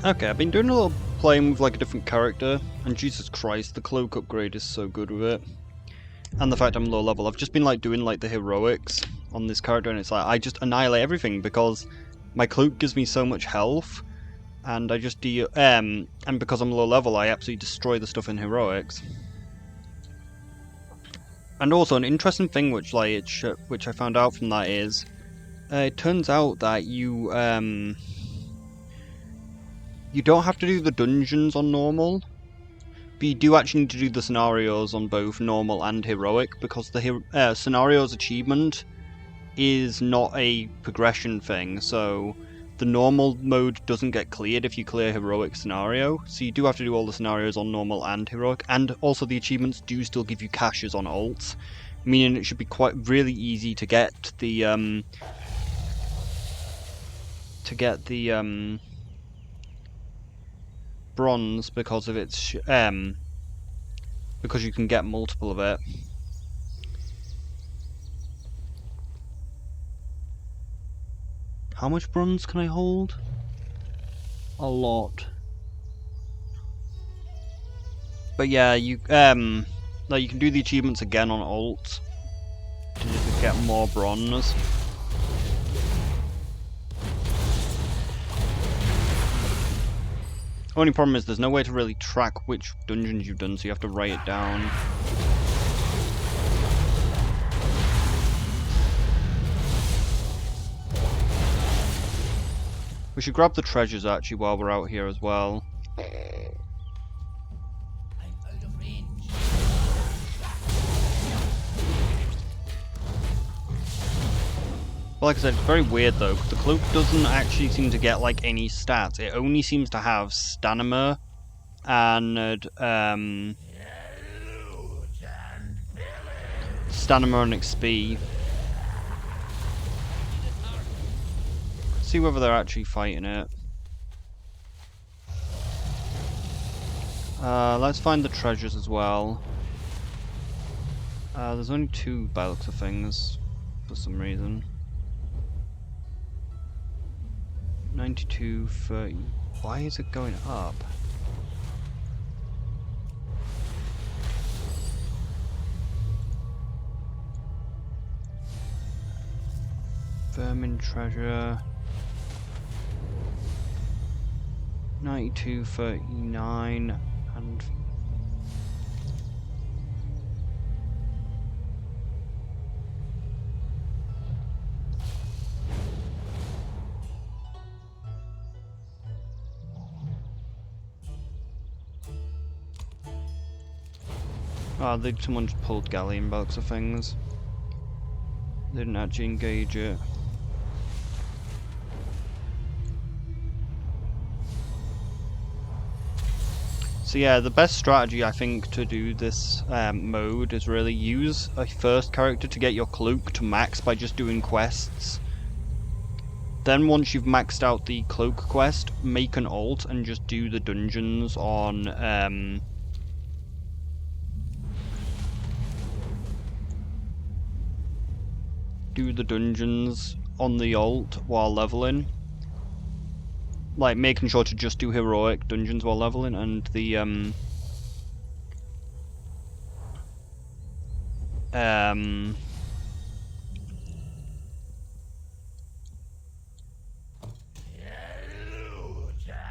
Okay, I've been doing a little playing with like a different character, and Jesus Christ, the cloak upgrade is so good with it. And the fact I'm low level, I've just been like doing like the heroics on this character, and it's like I just annihilate everything because my cloak gives me so much health, and I just and because I'm low level, I absolutely destroy the stuff in heroics. And also an interesting thing which which I found out from that is, it turns out that you don't have to do the dungeons on normal, but you do actually need to do the scenarios on both normal and heroic, because the scenarios achievement is not a progression thing, so the normal mode doesn't get cleared if you clear heroic scenario, so you do have to do all the scenarios on normal and heroic, and also the achievements do still give you caches on alts, meaning it should be really easy to get the bronze because of its because you can get multiple of it. How much bronze can I hold? A lot. But yeah, you like you can do the achievements again on alt to just get more bronze. Only problem is there's no way to really track which dungeons you've done, so you have to write it down. We should grab the treasures actually while we're out here as well. But like I said, it's very weird though, because the cloak doesn't actually seem to get like any stats. It only seems to have stamina and stamina and XP. See whether they're actually fighting it. Let's find the treasures as well. There's only 2 by the looks of things, for some reason. 92, 30. Why is it going up? Vermin treasure. 92, 39, and... Oh, someone just pulled galleon by the looks of things. They didn't actually engage it. So yeah, the best strategy I think to do this mode is really use a first character to get your cloak to max by just doing quests. Then once you've maxed out the cloak quest, make an alt and just do the dungeons on the alt while leveling. Like making sure to just do heroic dungeons while leveling, and the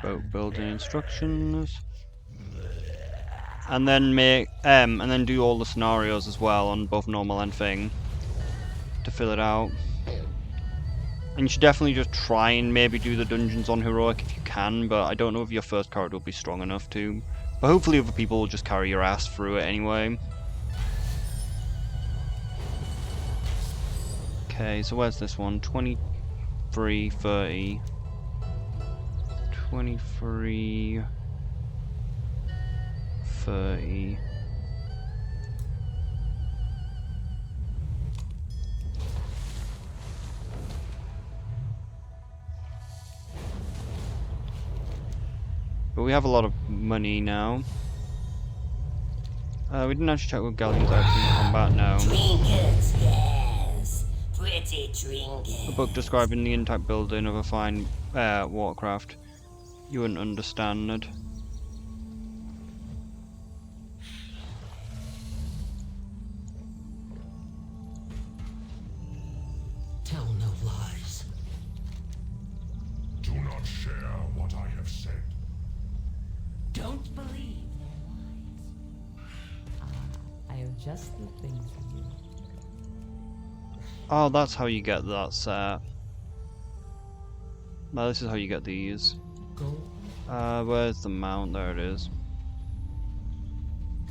boat building instructions, and then do all the scenarios as well on both normal and thing to fill it out. And you should definitely just try and maybe do the dungeons on heroic if you can, but I don't know if your first character will be strong enough to. But hopefully other people will just carry your ass through it anyway. Okay, so where's this one? 23, 30. 23, 30. But we have a lot of money now. We didn't actually check what galleons are actually in combat now. Trinkets, yes. Pretty trinkets. A book describing the intact building of a fine watercraft. You wouldn't understand it. Tell no lies. Do not share what I have said. Don't believe their lies. I have just the thing for you. Oh, that's how you get that set. No, this is how you get these. Go. Where's the mount? There it is.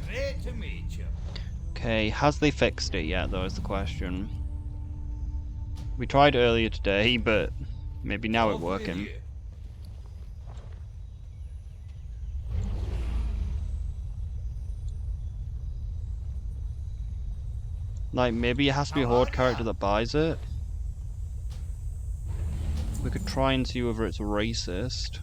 Great to meet you. Okay, has they fixed it yet, though, is the question. We tried earlier today, but maybe now it's Off with working. you. Like, maybe it has to be a How horde are character ya? that buys it. We could try and see whether it's racist.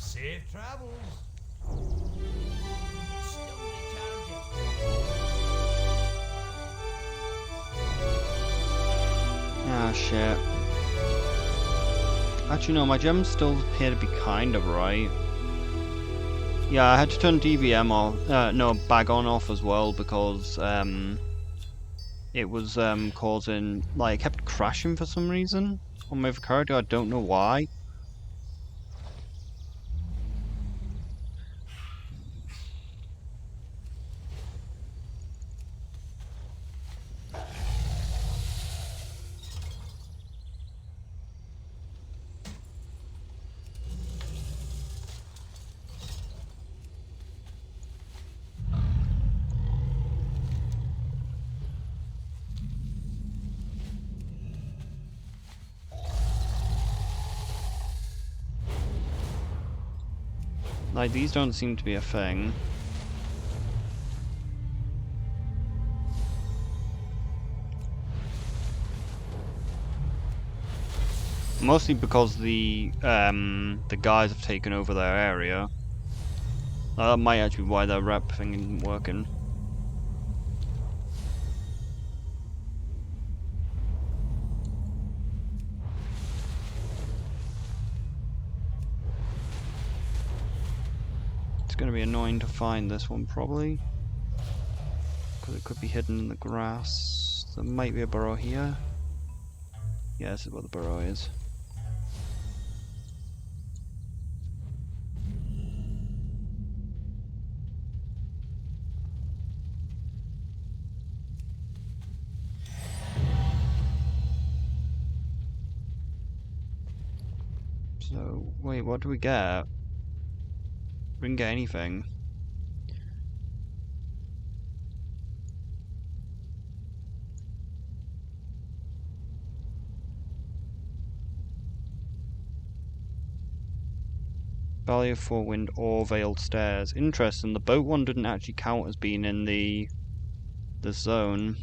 Safe travels. Still recharging. Ah, shit. Actually, no, my gems still appear to be kind of right. Yeah, I had to turn DVM off, no, bag on off as well because, it was, causing, like, it kept crashing for some reason on my other character. I don't know why. Like, these don't seem to be a thing. Mostly because the guys have taken over their area. That might actually be why their rep thing isn't working. It's gonna be annoying to find this one probably. Because it could be hidden in the grass. There might be a burrow here. Yeah, this is where the burrow is. So, wait, what do we get? We didn't get anything. Valley of Four Wind or Veiled Stairs. Interesting, the boat one didn't actually count as being in the zone.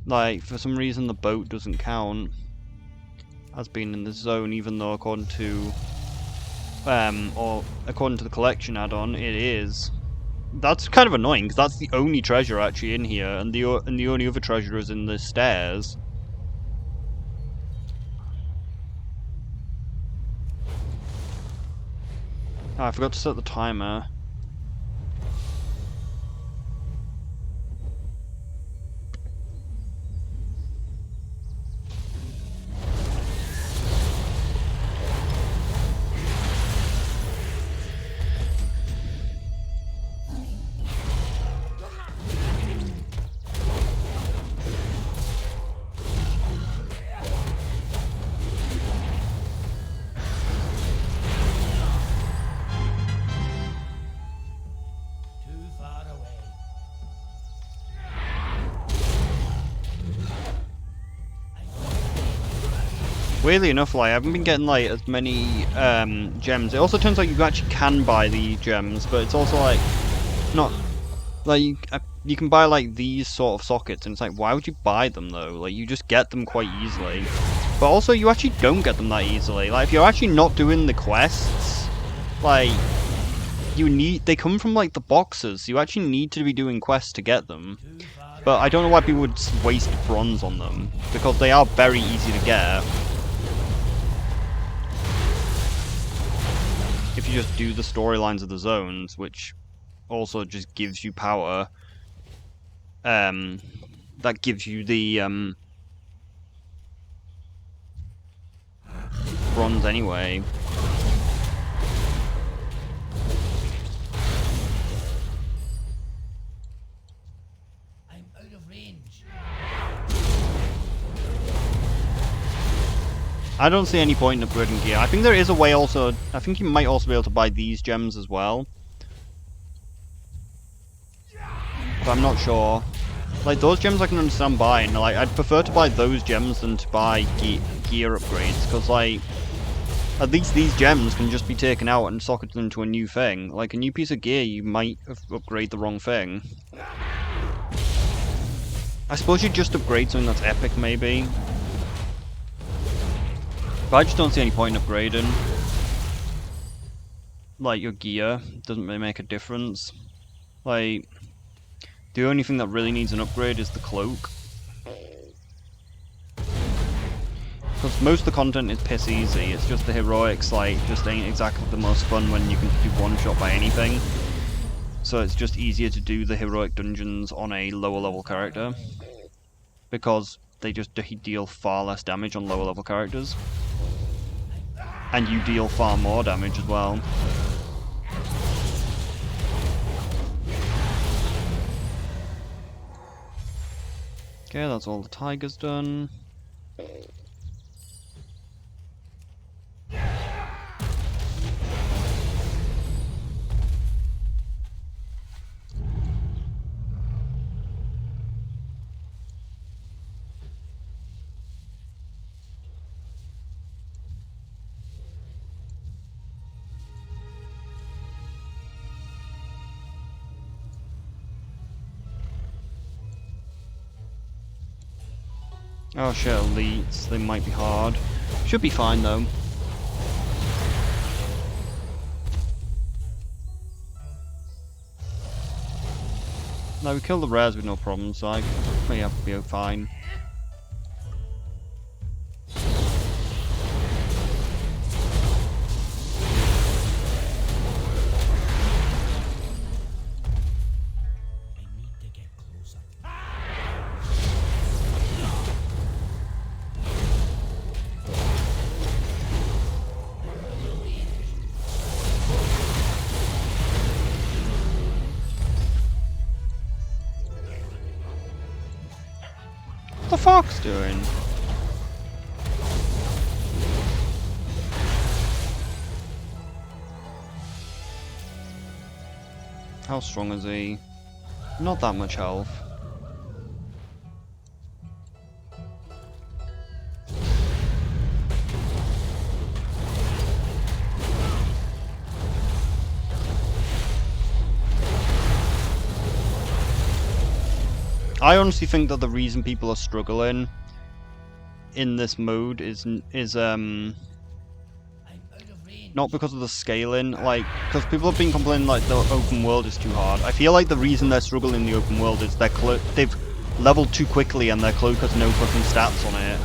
Like, for some reason the boat doesn't count as being in the zone, even though according to the collection add-on, it is. That's kind of annoying, because that's the only treasure actually in here, and the only other treasure is in the stairs. Oh, I forgot to set the timer. Weirdly enough, like, I haven't been getting like as many gems. It also turns out you actually can buy the gems, but it's also like not like you can buy like these sort of sockets, and it's like, why would you buy them though? Like, you just get them quite easily. But also, you actually don't get them that easily. Like, if you're actually not doing the quests, like, they come from like the boxes. You actually need to be doing quests to get them. But I don't know why people would waste bronze on them, because they are very easy to get. If you just do the storylines of the zones, which also just gives you power, that gives you the bronze anyway. I'm out of range. I don't see any point in upgrading gear. I think there is a way also. I think you might also be able to buy these gems as well, but I'm not sure. Like, those gems I can understand buying. Like, I'd prefer to buy those gems than to buy gear upgrades, because like, at least these gems can just be taken out and socketed into a new thing. Like, a new piece of gear, you might upgrade the wrong thing. I suppose you'd just upgrade something that's epic, maybe. But I just don't see any point in upgrading. Like, your gear doesn't really make a difference. Like, the only thing that really needs an upgrade is the cloak. Because most of the content is piss easy. It's just the heroics, like, just ain't exactly the most fun when you can do one shot by anything. So it's just easier to do the heroic dungeons on a lower level character, because they just deal far less damage on lower level characters. And you deal far more damage as well. Okay, that's all the tigers done. Oh shit, elites. They might be hard. Should be fine though. No, we killed the rares with no problem, so I may have to be fine. I need to get closer. What the fuck's doing? How strong is he? Not that much health. I honestly think that the reason people are struggling in this mode is I'm out of range. not because of the scaling, like, because people have been complaining like the open world is too hard. I feel like the reason they're struggling in the open world is they've leveled too quickly and their cloak has no fucking stats on it.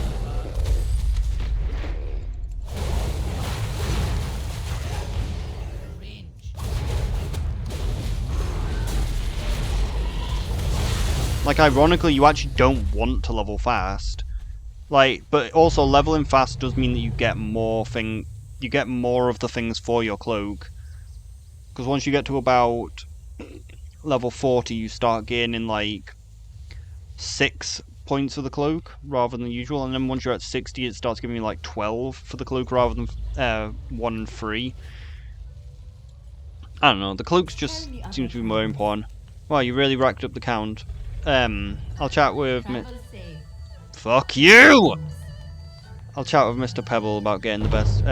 Range. Like, ironically, you actually don't want to level fast. Like, but also leveling fast does mean that you get more of the things for your cloak. Because once you get to about level 40, you start gaining like 6 points for the cloak rather than the usual, and then once you're at 60, it starts giving you like 12 for the cloak rather than 1 and 3. I don't know. The cloaks just seem to be more important. Wow, you really racked up the count. I'll chat with. Travel safe. Fuck you! I'll chat with Mr. Pebble about getting the best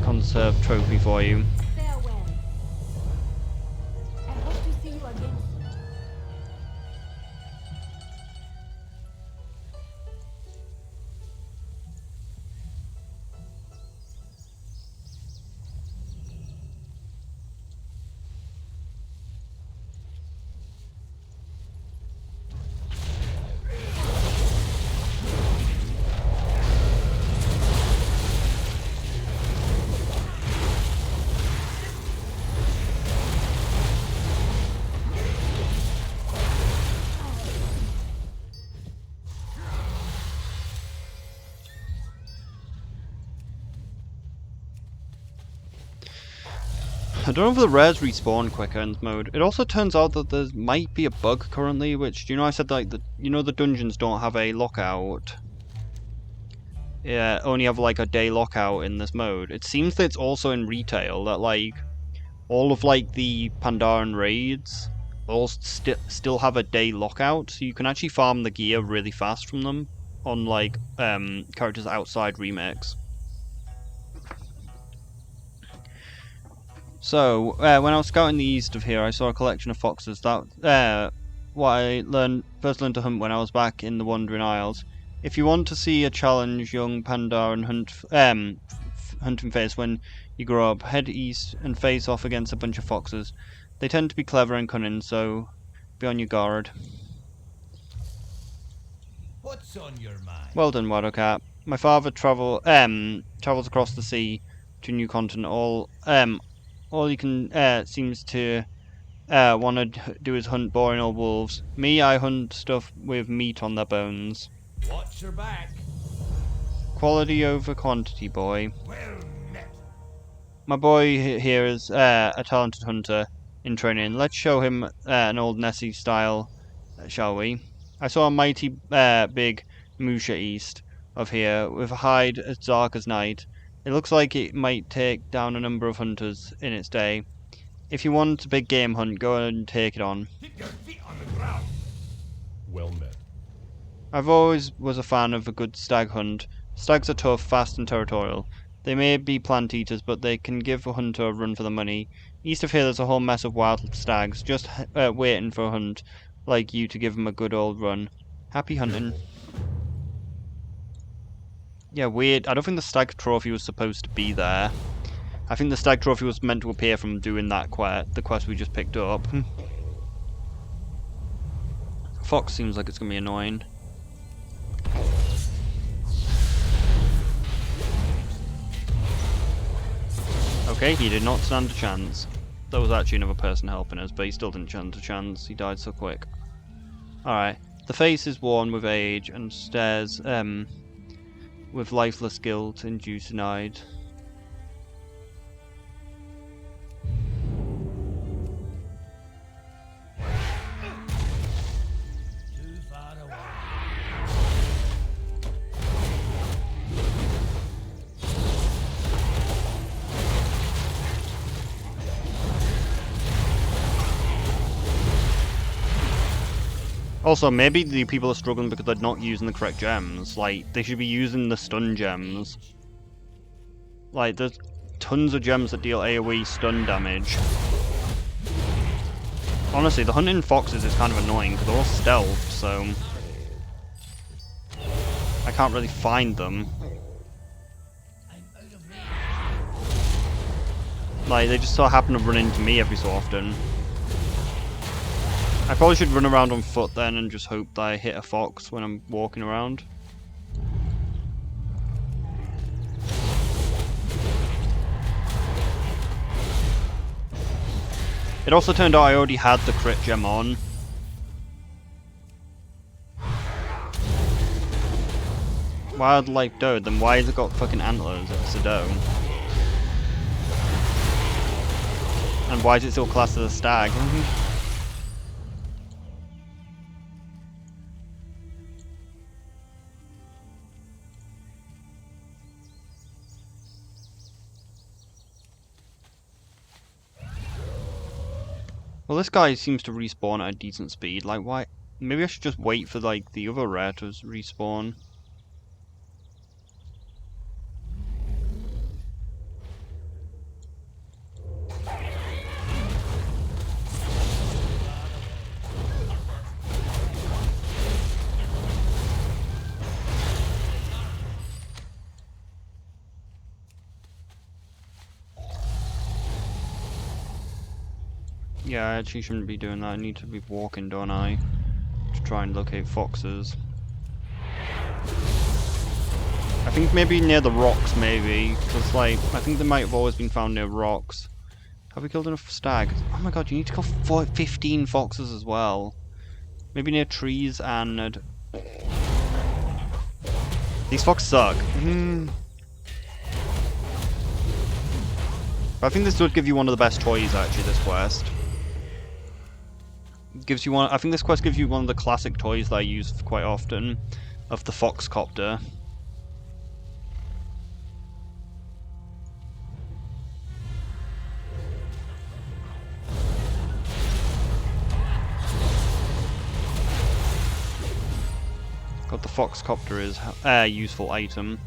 conserve trophy for you. Farewell. I hope to see you again. I don't know if the rares respawn quicker in this mode. It also turns out that there might be a bug currently, which, do you know I said like the dungeons don't have a lockout? Yeah, only have like a day lockout in this mode. It seems that it's also in retail, that like all of like the Pandaren raids all still have a day lockout, so you can actually farm the gear really fast from them on like characters outside remakes. So, when I was scouting the east of here, I saw a collection of foxes. That what I first learned to hunt when I was back in the Wandering Isles. If you want to see a challenge young Pandaren hunting face when you grow up, head east and face off against a bunch of foxes. They tend to be clever and cunning, so be on your guard. What's on your mind? Well done, Wadowcat. My father travels across the sea to a new continent. All he can seems to want to do is hunt boring old wolves. Me, I hunt stuff with meat on their bones. Watch your back. Quality over quantity, boy. Well met. My boy here is a talented hunter in training. Let's show him an old Nessie style, shall we? I saw a mighty big Musha east of here, with a hide as dark as night. It looks like it might take down a number of hunters in its day. If you want a big game hunt, go and take it on. Keep your feet on the ground. Well met. I've always was a fan of a good stag hunt. Stags are tough, fast and territorial. They may be plant eaters, but they can give a hunter a run for the money. East of here there's a whole mess of wild stags, just waiting for a hunt like you to give them a good old run. Happy hunting. Yeah, weird. I don't think the stag trophy was supposed to be there. I think the stag trophy was meant to appear from doing that the quest we just picked up. Fox seems like it's gonna be annoying. Okay, he did not stand a chance. There was actually another person helping us, but he still didn't stand a chance. He died so quick. Alright. The face is worn with age and stares with lifeless guilt inducing eyed. Too far away. Also, maybe the people are struggling because they're not using the correct gems. Like, they should be using the stun gems. Like, there's tons of gems that deal AoE stun damage. Honestly, the hunting foxes is kind of annoying because they're all stealth, so I can't really find them. I'm out of range. Like, they just so happen to run into me every so often. I probably should run around on foot then and just hope that I hit a fox when I'm walking around. It also turned out I already had the crit gem on. Wildlife doe, then why has it got fucking antlers if it's a doe? And why is it still classed as a stag? Well, this guy seems to respawn at a decent speed. Like, why? Maybe I should just wait for, like, the other rare to respawn. Yeah, I actually shouldn't be doing that. I need to be walking, don't I? To try and locate foxes. I think maybe near the rocks, maybe. Because, like, I think they might have always been found near rocks. Have we killed enough stags? Oh my god, you need to kill 15 foxes as well. Maybe near trees and... These foxes suck. But I think this would give you one of the best toys, actually, this quest. Gives you one. I think this quest gives you one of the classic toys that I use quite often, of the foxcopter. God, the foxcopter is a useful item.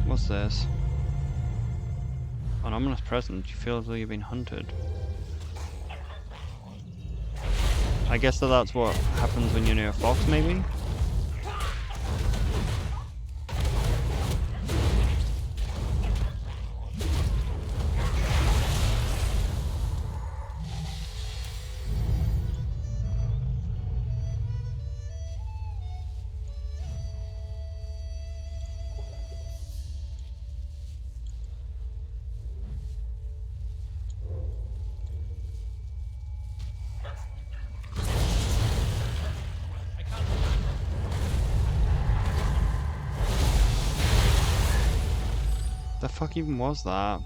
What's this? An ominous presence. You feel as though you've been hunted. I guess that's what happens when you're near a fox, maybe? The fuck even was that?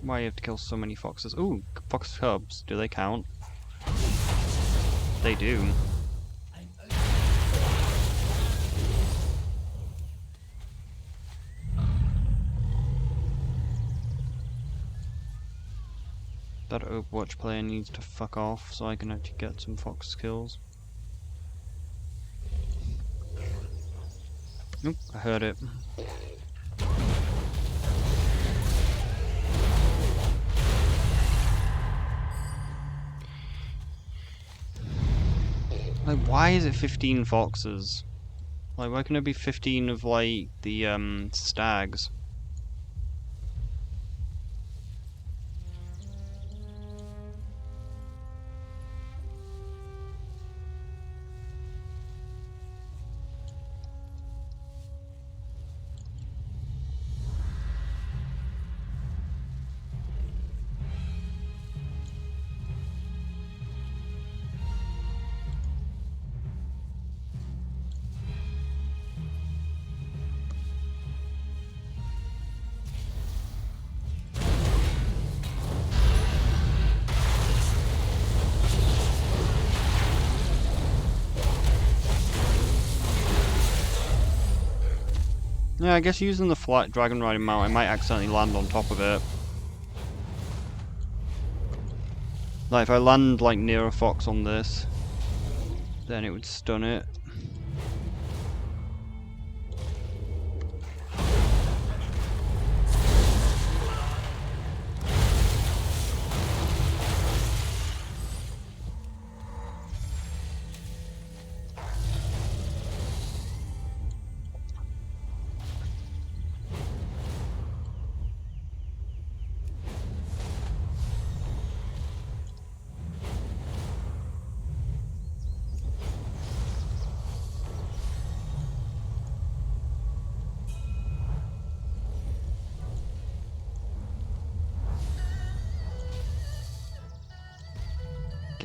Why you have to kill so many foxes? Ooh, fox cubs. Do they count? They do. That Overwatch player needs to fuck off so I can actually get some fox kills. Nope, I heard it. Like, why is it 15 foxes? Like, why can it be 15 of, like, the, stags? Yeah, I guess using the flat dragon riding mount, I might accidentally land on top of it. Like, if I land, like, near a fox on this, then it would stun it.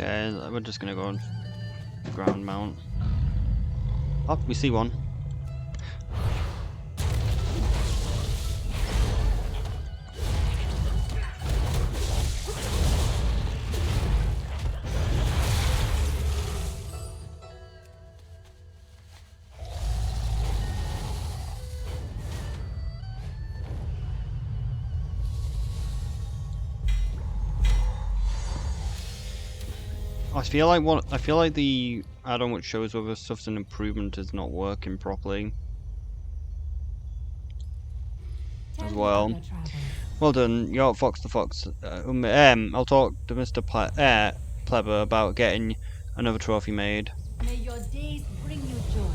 Okay, we're just gonna go on ground mount. Oh, we see one. I feel like the add-on which shows whether stuff's an improvement is not working properly as Tell me well. of your travels. Well done, you're Fox the Fox. I'll talk to Mr. Pleber about getting another trophy made. May your days bring you joy.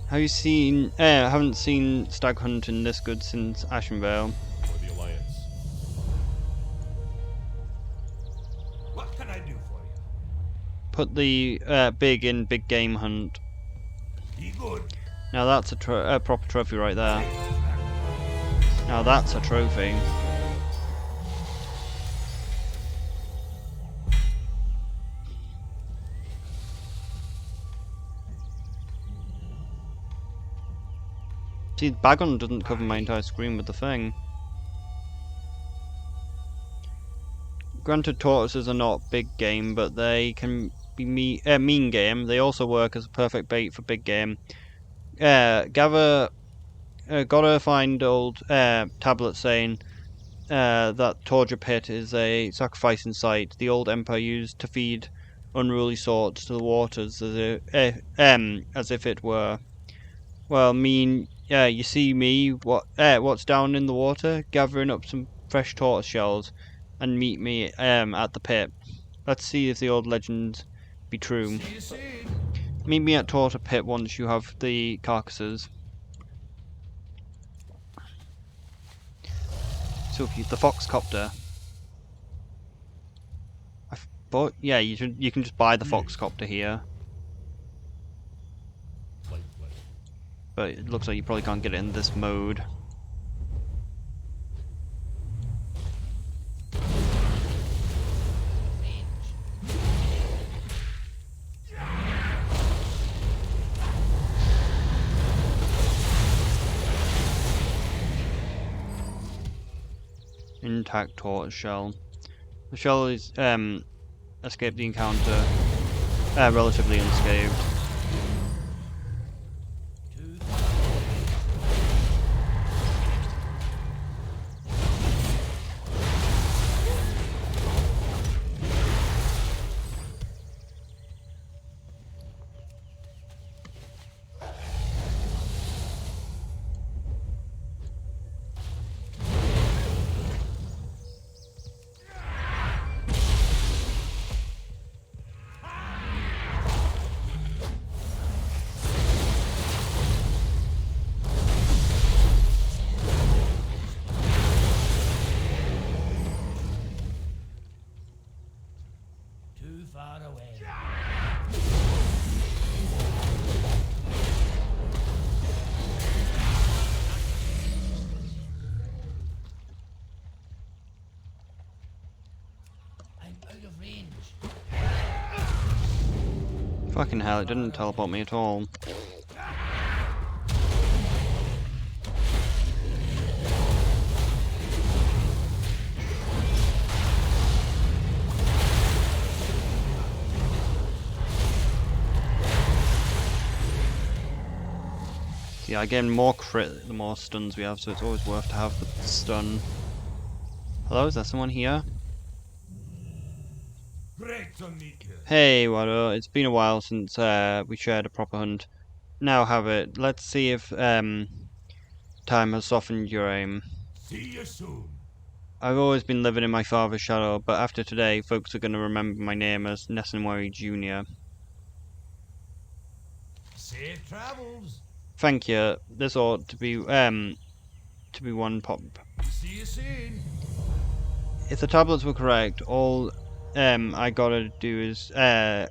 Have you seen? I haven't seen stag hunting this good since Ashenvale. For the Alliance. What can I do for you? Put the big in big game hunt. Be good. Now that's a proper trophy right there. Now that's a trophy. See, Bagon doesn't cover my entire screen with the thing. Granted, tortoises are not big game, but they can be mean game. They also work as a perfect bait for big game. Gotta find old tablets saying that Torture Pit is a sacrificing site the old empire used to feed unruly sorts to the waters as if it were. Well, you see me, what's down in the water? Gathering up some fresh tortoise shells and meet me at the pit. Let's see if the old legends be true. See you soon. Meet me at Torture Pit once you have the carcasses. So the Foxcopter. But yeah, you can just buy the Foxcopter here. Light blade. But it looks like you probably can't get it in this mode. Intact tortoise shell. The shell is escaped the encounter relatively unscathed. Too far away. I'm out of range. Fucking hell, it didn't teleport me at all. Yeah, again, more crit the more stuns we have, so it's always worth to have the stun. Hello, is there someone here? Great to meet you. Hey, Wado, it's been a while since we shared a proper hunt. Now have it. Let's see if time has softened your aim. See you soon. I've always been living in my father's shadow, but after today, folks are going to remember my name as Nessenwari Jr. Safe travels. Thank you. This ought to be one pop. See you soon. If the tablets were correct, all I gotta do is a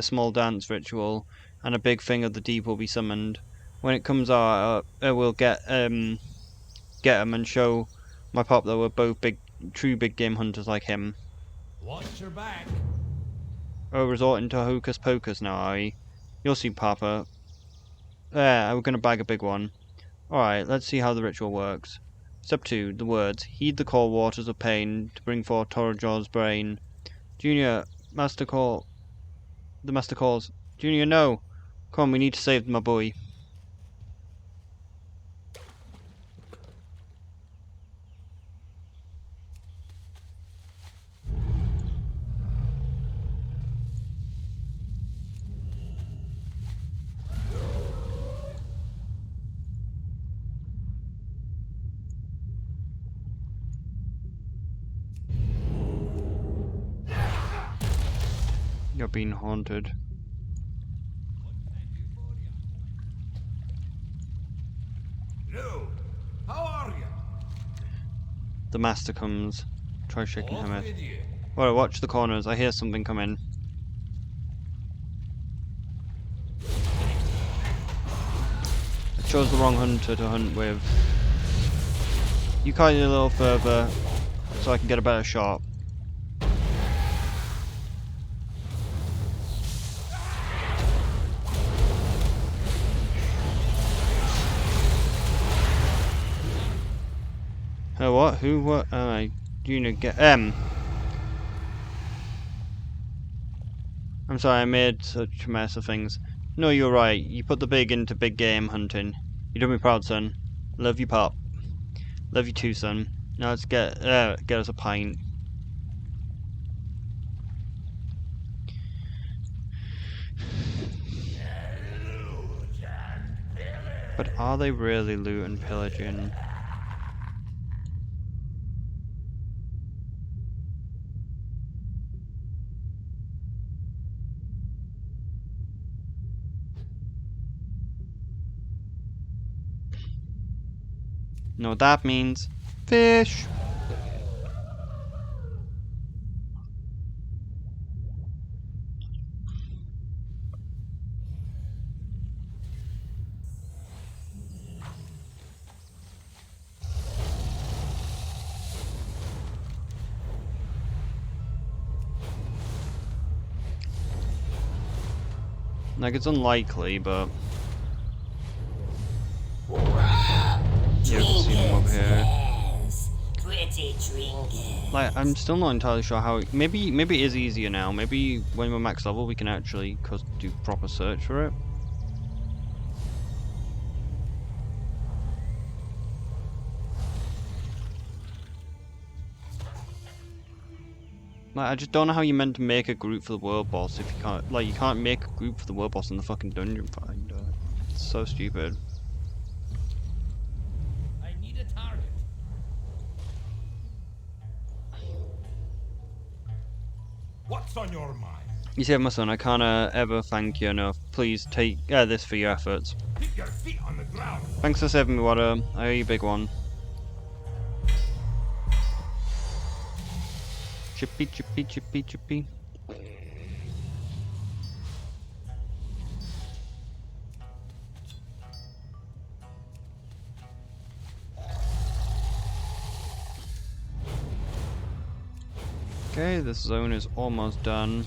small dance ritual, and a big thing of the deep will be summoned. When it comes out, we'll get 'em and show my pop that we're both true big game hunters like him. Watch your back. Oh, resorting to hocus pocus now, are we? You'll see, Papa. We're gonna bag a big one. Alright, let's see how the ritual works. Step 2. The words. Heed the cold waters of pain to bring forth Torajor's brain. Junior, Master Call. The Master calls. Junior, no! Come on, we need to save my boy. You're being haunted. No. How are you? The master comes. Try shaking Off him with head. you. Well, watch the corners. I hear something come in. I chose the wrong hunter to hunt with. You kite it a little further so I can get a better shot. What? Who? What? Am I? Unit get I'm sorry, I made such a mess of things. No, you're right. You put the big into big game hunting. You done me proud, son. Love you, pop. Love you too, son. Now let's get us a pint. But are they really loot and pillaging? Know what that means? Fish! Like, it's unlikely, but... Yeah, you can see them up here. Pretty trinket. Like, I'm still not entirely sure how... Maybe it is easier now. Maybe when we're max level we can actually do proper search for it. Like, I just don't know how you're meant to make a group for the world boss if you can't... Like, you can't make a group for the world boss in the fucking dungeon finder. It's so stupid. I need a target. What's on your mind? You see, my son, I can't ever thank you enough. Please take this for your efforts. Keep your feet on the ground. Thanks for saving me, water. I owe you a big one. Chippy, chippy, chippy, chippy. Okay, this zone is almost done.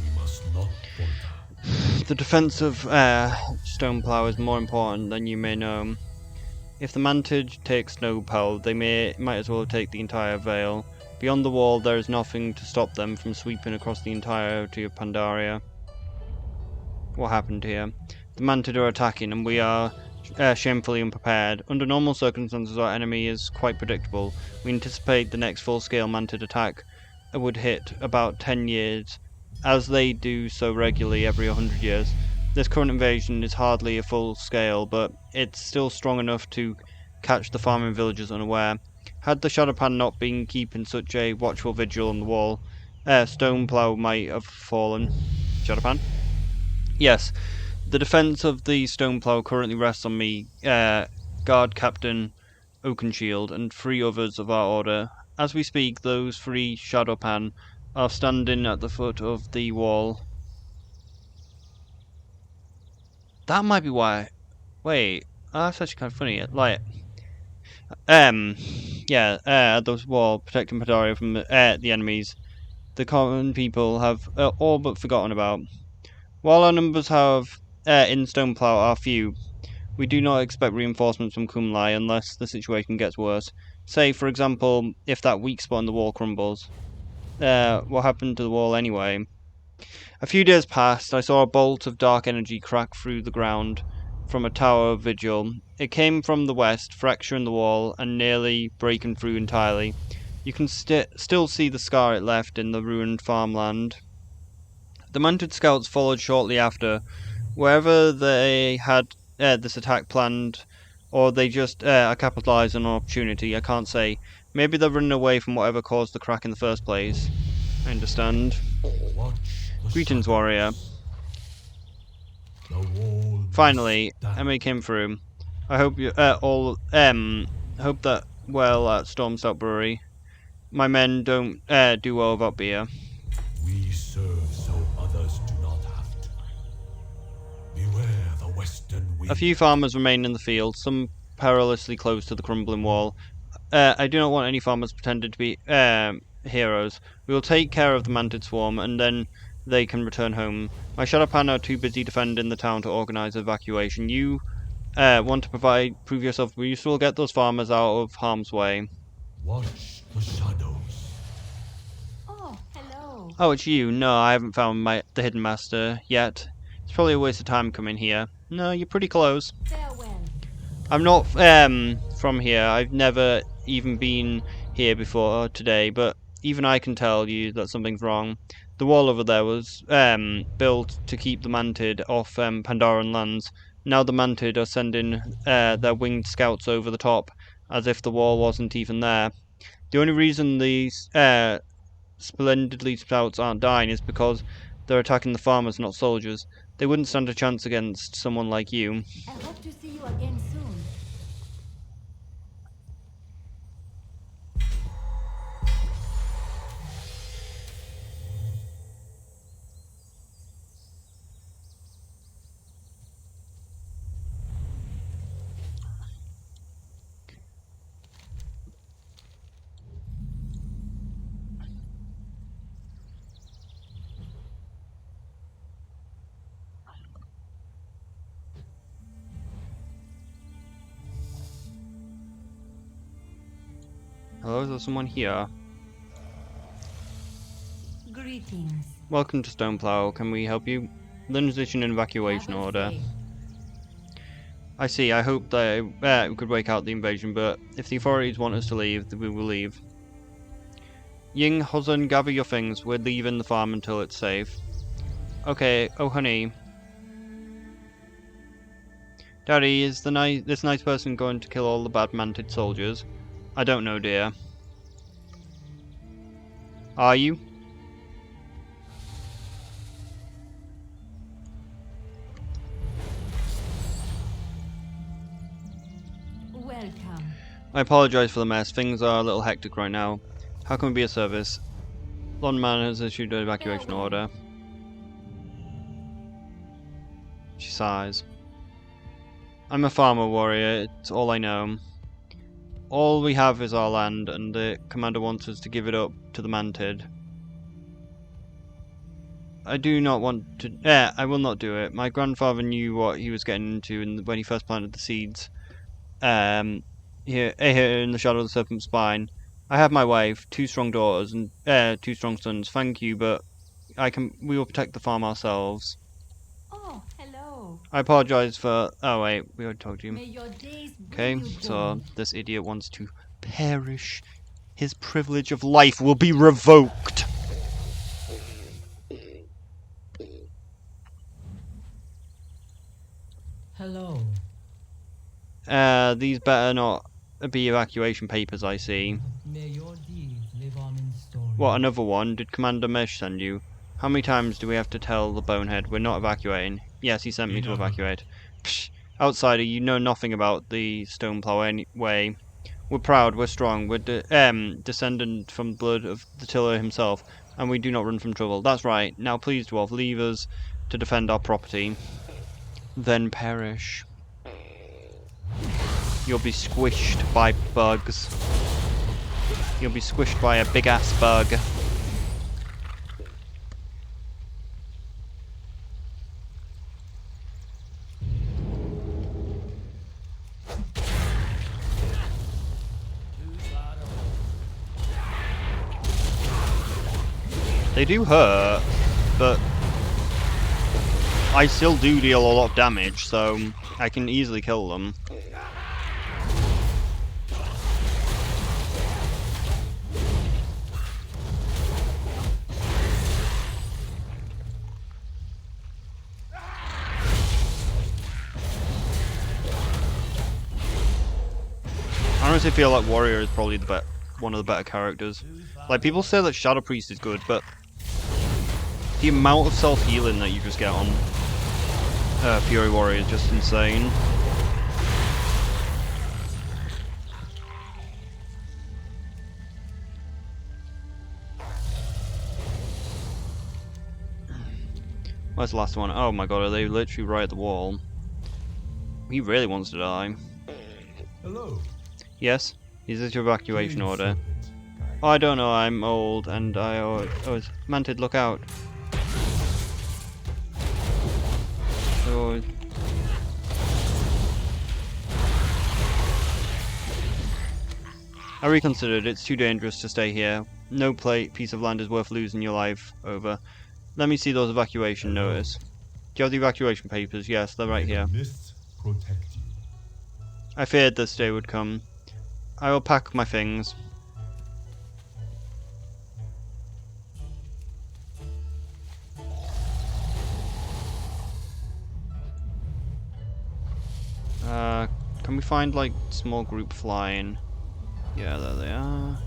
We must not wander. The defense of Stoneplow is more important than you may know. If the Mantage take Snowplow, they might as well take the entire Vale. Beyond the wall, there is nothing to stop them from sweeping across the entirety of Pandaria. What happened here? The Mantid are attacking, and we are shamefully unprepared. Under normal circumstances, our enemy is quite predictable. We anticipate the next full-scale Mantid attack would hit about 10 years, as they do so regularly every 100 years. This current invasion is hardly a full scale, but it's still strong enough to catch the farming villagers unaware. Had the Shadowpan not been keeping such a watchful vigil on the wall, Stoneplow might have fallen. Shadowpan? Yes, the defense of the Stoneplow currently rests on me, Guard Captain Oakenshield, and 3 others of our order. As we speak, those 3 Shadowpan are standing at the foot of the wall. That might be why. Wait, that's actually kind of funny. Like, yeah, at the wall, protecting Pandaria from the enemies. The common people have all but forgotten about. While our numbers in Stoneplow are few, we do not expect reinforcements from Kumlai unless the situation gets worse. Say, for example, if that weak spot in the wall crumbles. What happened to the wall anyway? A few days passed. I saw a bolt of dark energy crack through the ground from a tower of vigil. It came from the west, fracturing the wall and nearly breaking through entirely. You can still see the scar it left in the ruined farmland. The mounted scouts followed shortly after, Wherever they had this attack planned, or they just are capitalising on opportunity, I can't say. Maybe they're running away from whatever caused the crack in the first place. I understand. Watch the Greetings, shadows. warrior. The wall Finally, must stand. Emma came through. I hope you all hope that well at Stormstout Brewery. My men don't do well without beer. We serve so others do not have to. Beware the western wind. A few farmers remain in the field, some perilously close to the crumbling wall. I do not want any farmers pretending to be heroes. We will take care of the Mantid Swarm, and then they can return home. My Shadowpan are too busy defending the town to organise evacuation. You want to prove yourself useful, get those farmers out of harm's way. Watch the shadows. Oh, hello. Oh, it's you. No, I haven't found the hidden master yet. It's probably a waste of time coming here. No, you're pretty close. Farewell. I'm not from here. I've never even been here before today, but even I can tell you that something's wrong. The wall over there was built to keep the Mantid off Pandaran lands. Now the Mantid are sending their winged scouts over the top, as if the wall wasn't even there. The only reason these splendidly scouts aren't dying is because they're attacking the farmers, not soldiers. They wouldn't stand a chance against someone like you. I hope to see you again soon. Hello, is there someone here? Greetings. Welcome to Stoneplow. Can we help you? Lynn's issuing an evacuation Have a order. say. I see. I hope that we could wake out the invasion, but if the authorities want us to leave, then we will leave. Ying, Hozun, gather your things. We're leaving the farm until it's safe. Okay. Oh, honey. Daddy, is this nice person going to kill all the bad Mantid soldiers? I don't know, dear. Are you? Welcome. I apologise for the mess. Things are a little hectic right now. How can we be of service? Lon Man has issued an evacuation order. She sighs. I'm a farmer warrior. It's all I know. All we have is our land, and the commander wants us to give it up to the Mantid. I do not want to. I will not do it. My grandfather knew what he was getting into when he first planted the seeds. Here in the shadow of the serpent's spine. I have my wife, 2 strong daughters, and 2 strong sons. Thank you, but we will protect the farm ourselves. Oh, hello. I apologise for. Oh wait, we already talked to you. May your days Okay, bring you joy. so this idiot wants to perish. His privilege of life will be revoked. Hello. These better not be evacuation papers, I see. May your deeds live on in story. What, another one? Did Commander Mesh send you? How many times do we have to tell the bonehead we're not evacuating? Yes, he sent me to evacuate. Psh, outsider, you know nothing about the Stoneplow anyway. We're proud, we're strong, we're descendant from the blood of the Tiller himself, and we do not run from trouble. That's right. Now please, dwarf, leave us to defend our property. Then perish. You'll be squished by bugs. You'll be squished by a big-ass bug. They do hurt, but I still do deal a lot of damage, so I can easily kill them. honestly feel like Warrior is probably one of the better characters. Like, people say that Shadow Priest is good, but the amount of self-healing that you just get on Fury Warrior is just insane. Where's the last one? Oh my god, are they literally right at the wall? He really wants to die. Hello. Yes? Is this your evacuation Jade order? Serpent. Oh, I don't know, I'm old, and I always... Mantid, look out. Oh. I reconsidered, it's too dangerous to stay here. No piece of land is worth losing your life over. Let me see those evacuation notice. Do you have the evacuation papers? Yes, they're right May here. the mists protect you. I feared this day would come. I will pack my things. Can we find, like, small group flying? Yeah, there they are.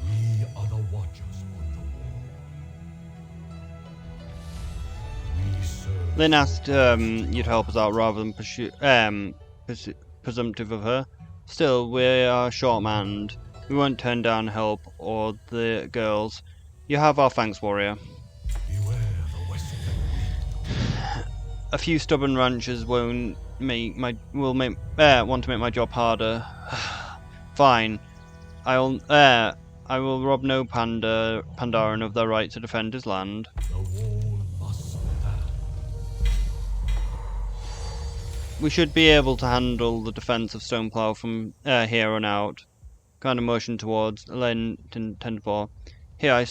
We are the watchers on the wall. We serve. Lynn so asked others you to help us out rather than presumptive of her. Still, we are short-manned. We won't turn down help or the girls. You have our thanks, warrior. Beware the western wind. A few stubborn ranchers want to make my job harder. Fine. I will rob no Pandaran of their right to defend his land. The wall must stand. We should be able to handle the defense of Stoneplow from here on out. Kind of motion towards Len Tendfor. Here,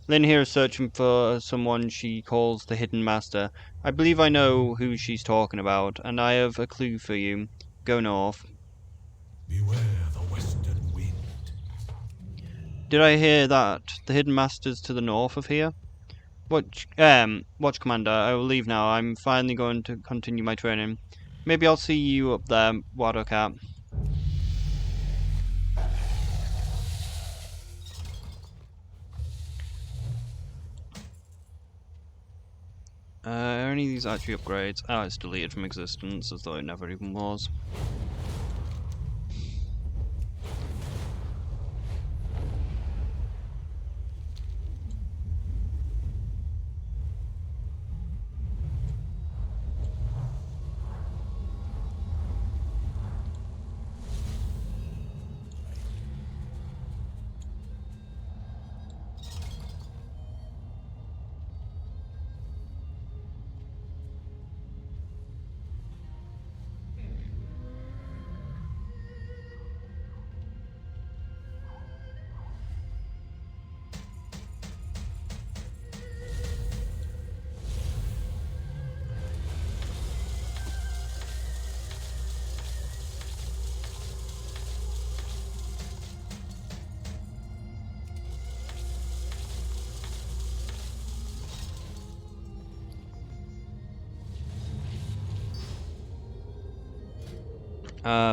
Lynn here is searching for someone she calls the Hidden Master. I believe I know who she's talking about, and I have a clue for you. Go north. Beware the western wind. Did I hear that? The Hidden Master's to the north of here? Watch, Commander, I will leave now. I'm finally going to continue my training. Maybe I'll see you up there, Wadokat. Are any of these actually upgrades? Oh, it's deleted from existence, as though it never even was.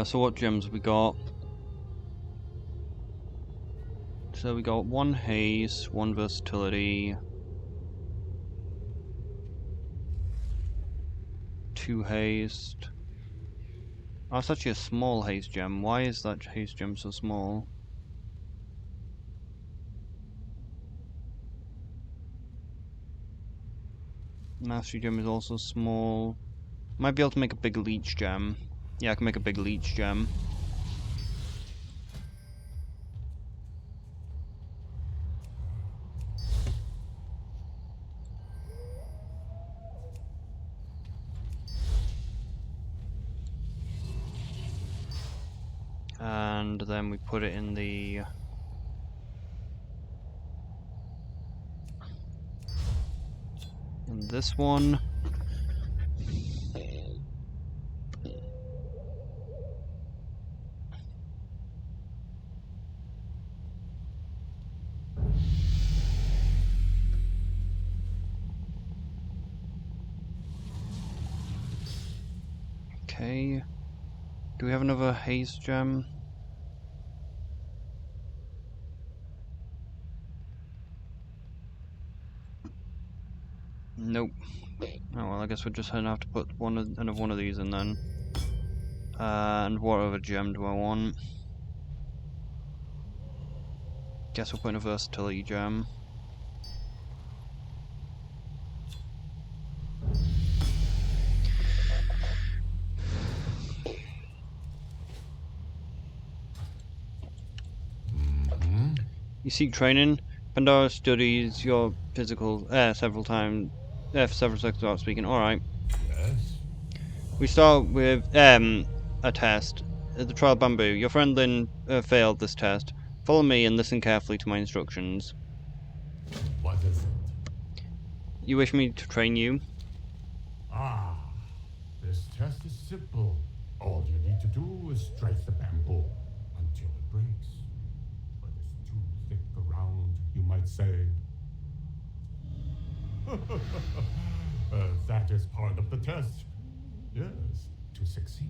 So what gems have we got? So we got 1 haste, 1 versatility, 2 haste. Oh, it's actually a small haste gem. Why is that haste gem so small? Mastery gem is also small. Might be able to make a big leech gem. Yeah, I can make a big leech gem. and then we put it in the... in this one. Okay. Do we have another haze gem? Nope. Oh well, I guess we're just gonna have to put another one of these in then. And what other gem do I want? Guess we'll put in a versatility gem. You seek training. Pandora studies your physical several times, for several seconds without speaking. Alright. Yes? We start with a test. The trial bamboo. Your friend Lynn failed this test. Follow me and listen carefully to my instructions. What is it? You wish me to train you? Ah, this test is simple. All you need to do is strike the bamboo until it breaks. But it's too thick around, you might say. That is part of the test. Yes, to succeed,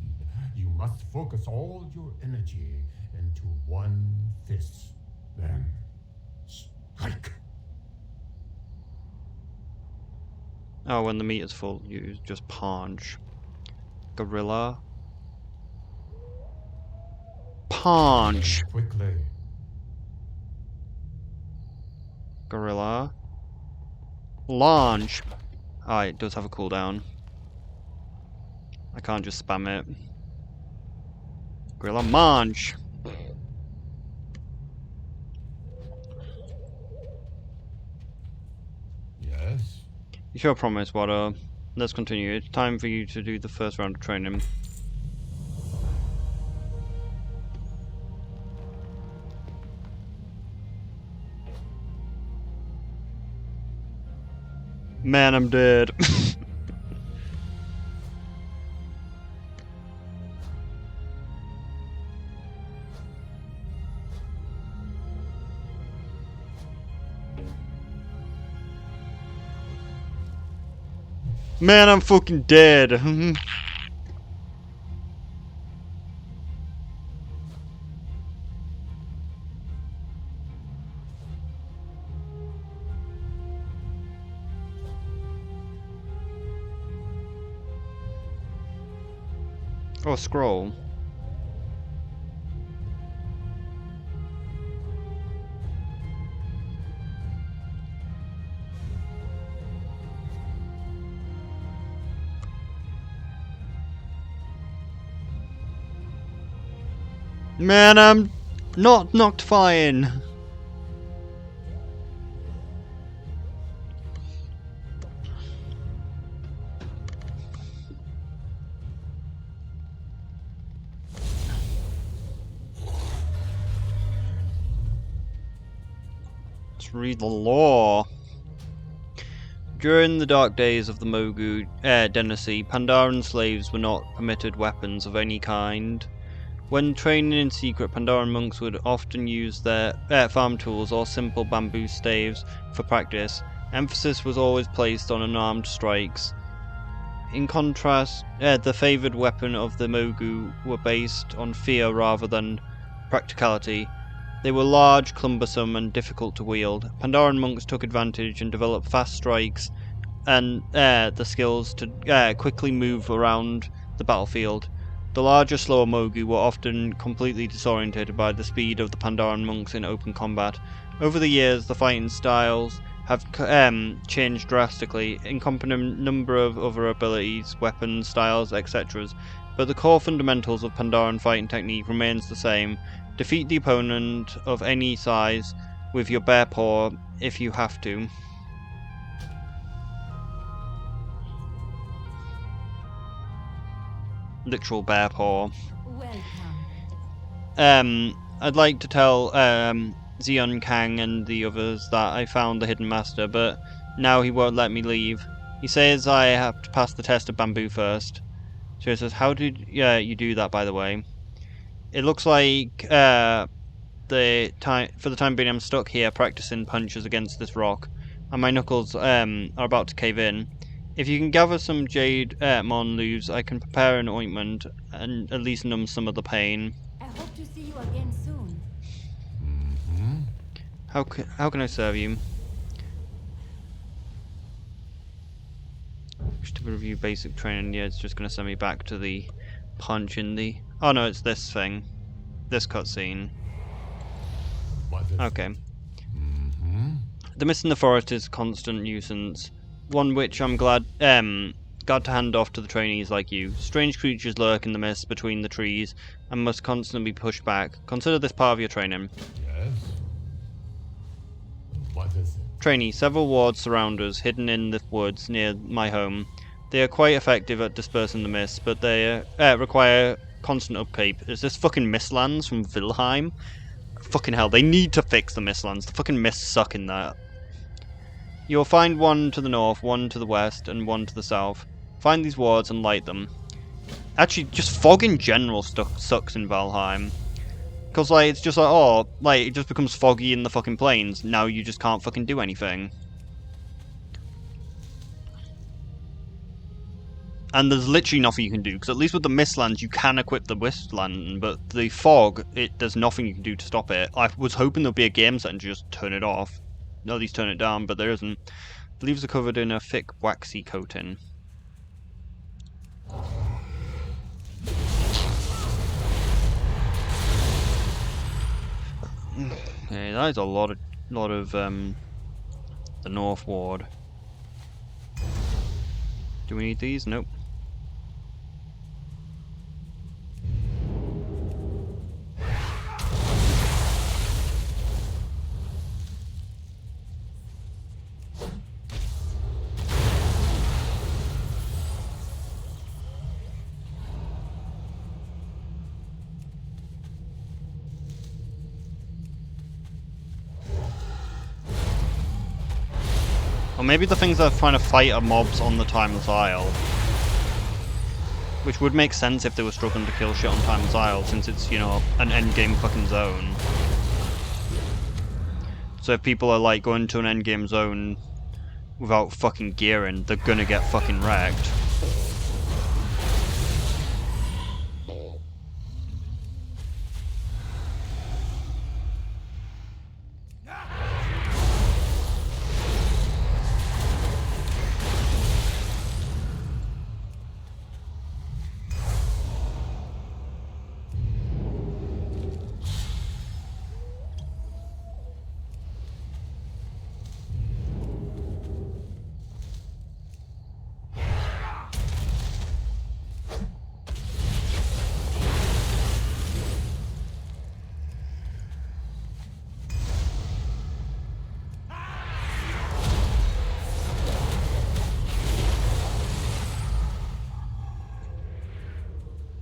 you must focus all your energy into one fist. Then, strike. Oh, when the meter's full, you just punch. Gorilla. Punch! Quickly. Gorilla. Launch! Ah, it does have a cooldown. I can't just spam it. Gorilla Munch! Yes? You sure promise, Water. Let's continue. It's time for you to do the first round of training. Man, I'm dead. Man, I'm fucking dead. Oh, scroll. Man, I'm not knocked fine. Let's read the law. During the dark days of the Mogu dynasty, Pandaran slaves were not permitted weapons of any kind. When training in secret, Pandaran monks would often use their farm tools or simple bamboo staves for practice. Emphasis was always placed on unarmed strikes. In contrast, the favoured weapon of the Mogu were based on fear rather than practicality. They were large, cumbersome, and difficult to wield. Pandaran monks took advantage and developed fast strikes and the skills to quickly move around the battlefield. The larger, slower Mogu were often completely disoriented by the speed of the Pandaren monks in open combat. Over the years, the fighting styles have changed drastically, encompassing a number of other abilities, weapons, styles, etc. But the core fundamentals of Pandaren fighting technique remains the same. Defeat the opponent of any size with your bare paw if you have to. Literal bare paw. Welcome. I'd like to tell Xeon Kang and the others that I found the hidden master, but now he won't let me leave. He says I have to pass the test of bamboo first. So he says, how did you do that, by the way? It looks like for the time being I'm stuck here practicing punches against this rock, and my knuckles are about to cave in. If you can gather some jade mon leaves, I can prepare an ointment and at least numb some of the pain. I hope to see you again soon. How can I serve you? Just to review basic training. Yeah, it's just gonna send me back to the punch in the. Oh no, it's this thing, this cutscene. Okay. The mist in the forest is a constant nuisance, one which I'm glad to hand off to the trainees like you. Strange creatures lurk in the mist between the trees and must constantly be pushed back. Consider this part of your training. Yes? What is it? Trainee, several wards surround us, hidden in the woods near my home. They are quite effective at dispersing the mist, but they require constant upkeep. Is this fucking Mistlands from Vilheim? Fucking hell, they need to fix the Mistlands. The fucking mists suck in that. You'll find one to the north, one to the west, and one to the south. Find these wards and light them. Actually, just fog in general sucks in Valheim. Because, like, it's just like, oh, like, it just becomes foggy in the fucking plains. Now you just can't fucking do anything. And there's literally nothing you can do, because at least with the Mistlands you can equip the Mistland, but the fog, there's nothing you can do to stop it. I was hoping there'd be a game setting to just turn it off. At least turn it down, but there isn't. The leaves are covered in a thick, waxy coating. Okay, that is a lot of the North Ward. Do we need these? Nope. Or maybe the things they're trying to fight are mobs on the Timeless Isle. Which would make sense if they were struggling to kill shit on Timeless Isle, since it's, you know, an endgame fucking zone. So if people are like going to an endgame zone without fucking gearing, they're gonna get fucking wrecked.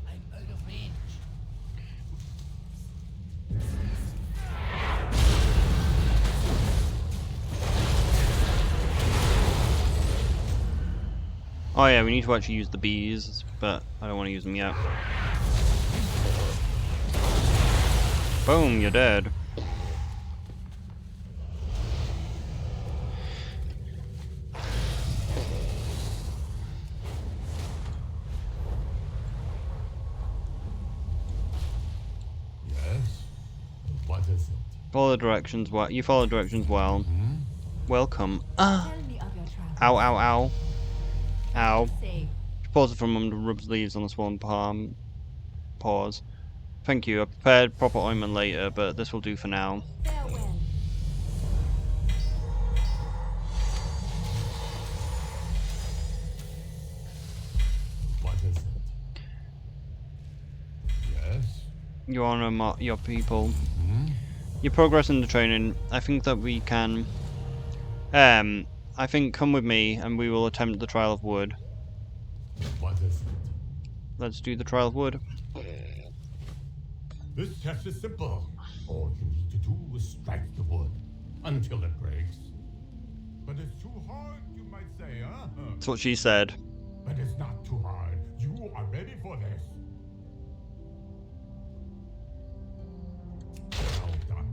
I'm out of range. Oh yeah, we need to actually use the bees, but I don't want to use them yet. Boom, you're dead. Yes? What is it? Follow the directions well. You follow directions well. Welcome. Ah! Tell me of your travels. Ow, ow, ow. Ow. Say, She pauses for a moment and rubs leaves on the swollen palm. Pause. Thank you. I prepared proper ointment later, but this will do for now. farewell. What is it? Yes? Your Honor, your people. Your progress in the training. I think that we can. I think come with me and we will attempt the trial of wood. What is it? Let's do the trial of wood. This test is simple. All you need to do is strike the wood until it breaks. But it's too hard, you might say, huh? That's what she said. But it's not too hard. You are ready for this. Well done.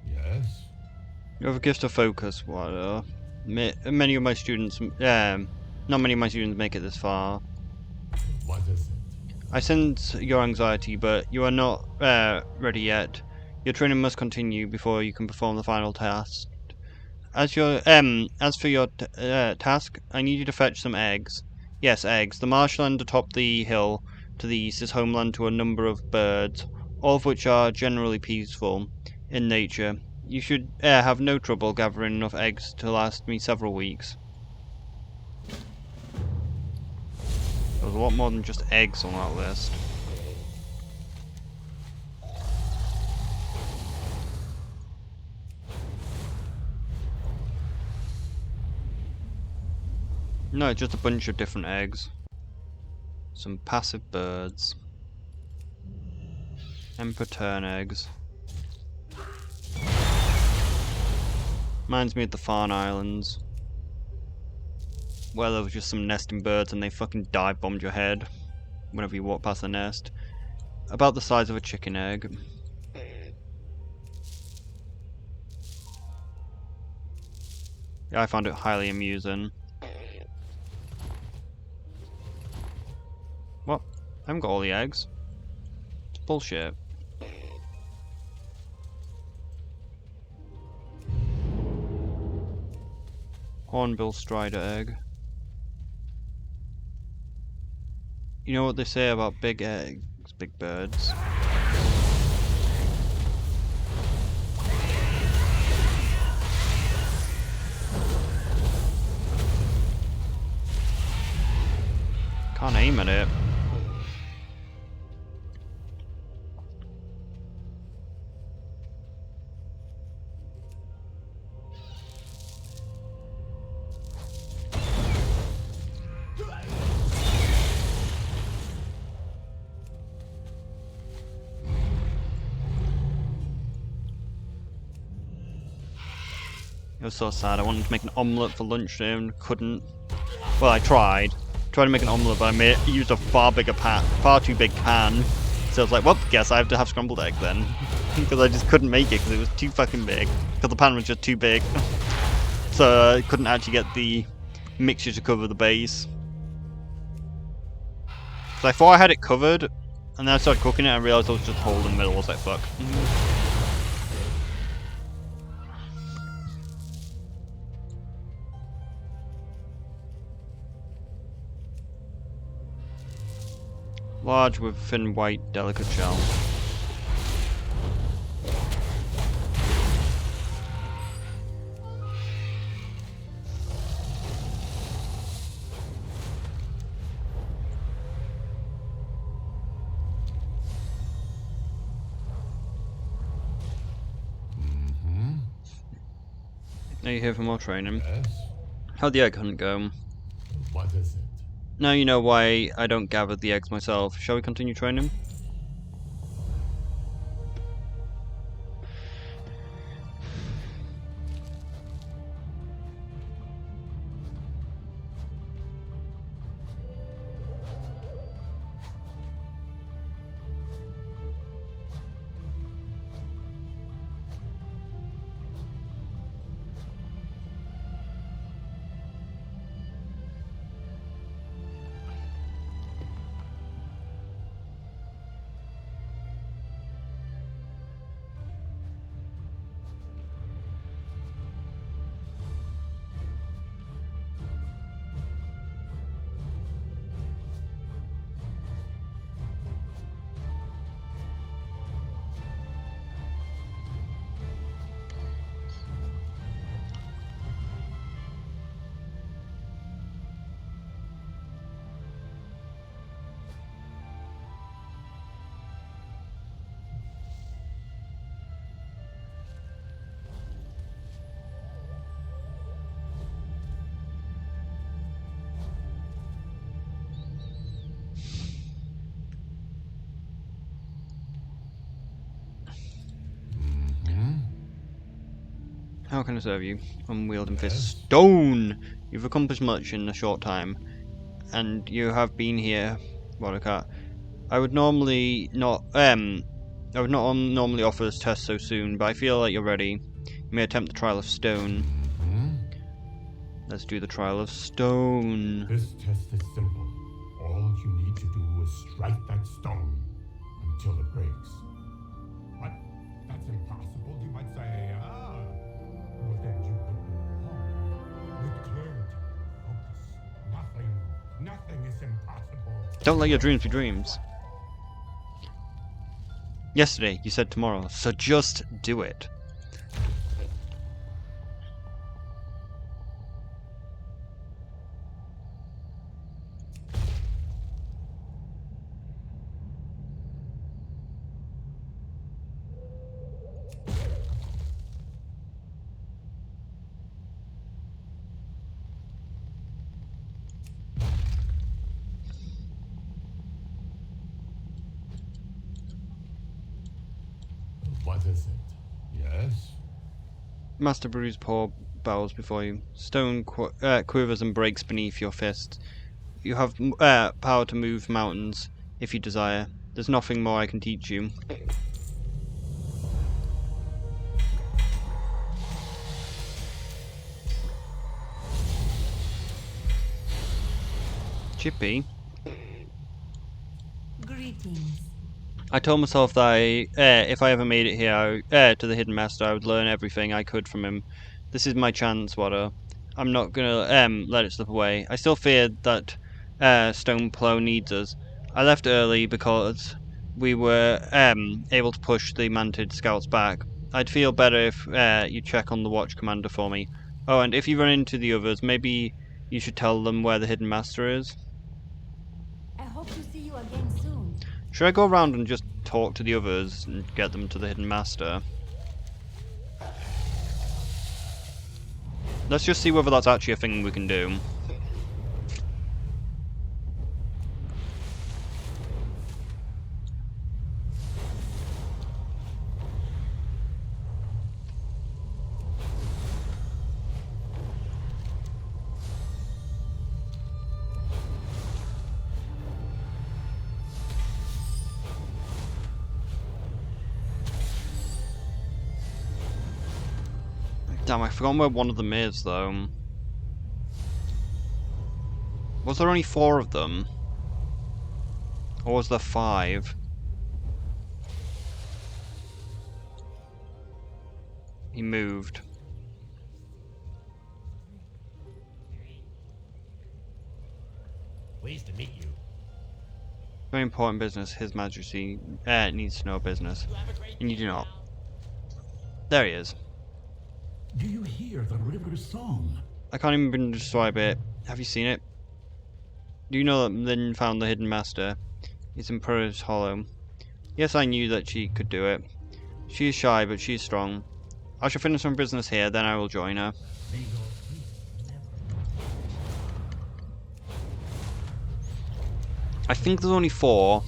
Yes. You have a gift of focus. What? Many of my students, not many of my students make it this far. What is it? I sense your anxiety, but you are not ready yet. Your training must continue before you can perform the final task. As for your task, I need you to fetch some eggs. Yes, eggs. The marshland atop the hill to the east is homeland to a number of birds, all of which are generally peaceful in nature. You should have no trouble gathering enough eggs to last me several weeks. There's a lot more than just eggs on that list. No, it's just a bunch of different eggs. Some passive birds. Emperor tern eggs. Reminds me of the Farne Islands, where there was just some nesting birds and they fucking dive bombed your head whenever you walk past the nest. About the size of a chicken egg. Yeah, I found it highly amusing. What? I haven't got all the eggs. It's bullshit. Hornbill strider egg. You know what they say about big eggs, big birds? Can't aim at it. It was so sad. I wanted to make an omelette for lunch today and couldn't. Well, I tried. Tried to make an omelette, but I used a far too big pan. So I was like, well, guess I have to have scrambled egg then. Because I just couldn't make it because it was too fucking big. Because the pan was just too big. So I couldn't actually get the mixture to cover the base. So I thought I had it covered, and then I started cooking it and I realised there was just a hole in the middle. I was like, fuck. Large with thin white, delicate shell. Are you here for more training? Yes. How'd the egg hunt go? What is it? Now you know why I don't gather the eggs myself. Shall we continue training? How can I serve you? Unwielding fist. Stone! You've accomplished much in a short time, and you have been here, Mordecai. I would normally not normally offer this test so soon, but I feel like you're ready. You may attempt the trial of stone. Let's do the trial of stone. This test is simple. All you need to do is strike that stone until it breaks. But that's impossible, you might say. Well, then you would be wrong. With clarity and focus, nothing is impossible. Don't let your dreams be dreams. Yesterday, you said tomorrow, so just do it. What is it? Yes? Master Brew's paw bows before you. Stone quivers and breaks beneath your fist. You have power to move mountains if you desire. There's nothing more I can teach you. Chippy. Greetings. I told myself that if I ever made it here to the Hidden Master, I would learn everything I could from him. This is my chance, Wada. I'm not gonna let it slip away. I still fear that Stone Plow needs us. I left early because we were able to push the Mantid scouts back. I'd feel better if you check on the Watch Commander for me. Oh, and if you run into the others, maybe you should tell them where the Hidden Master is. I hope to see you again soon. Should I go around and just talk to the others and get them to the Hidden Master? Let's just see whether that's actually a thing we can do. Damn, I forgot where one of them is, though. Was there only 4 of them? Or was there 5? He moved. Pleased to meet you. Very important business. His Majesty needs to know business. And you do not. There he is. Do you hear the river song? I can't even describe it. Have you seen it? Do you know that Lynn found the Hidden Master? It's in Purr's Hollow. Yes, I knew that she could do it. She is shy, but she is strong. I shall finish some business here, then I will join her. I think there's only 4.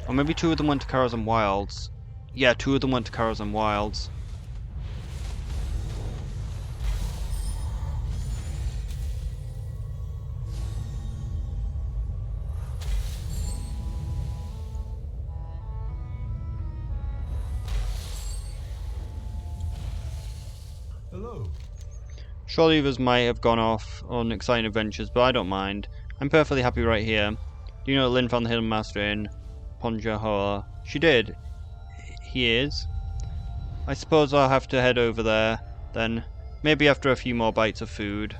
Or maybe 2 of them went to Karakoram Wilds. Yeah, 2 of them went to Karakoram Wilds. Hello. Surely others might have gone off on exciting adventures, but I don't mind. I'm perfectly happy right here. Do you know that Lynn found the Hidden Master in Pandria? She did. He is. I suppose I'll have to head over there, then. Maybe after a few more bites of food.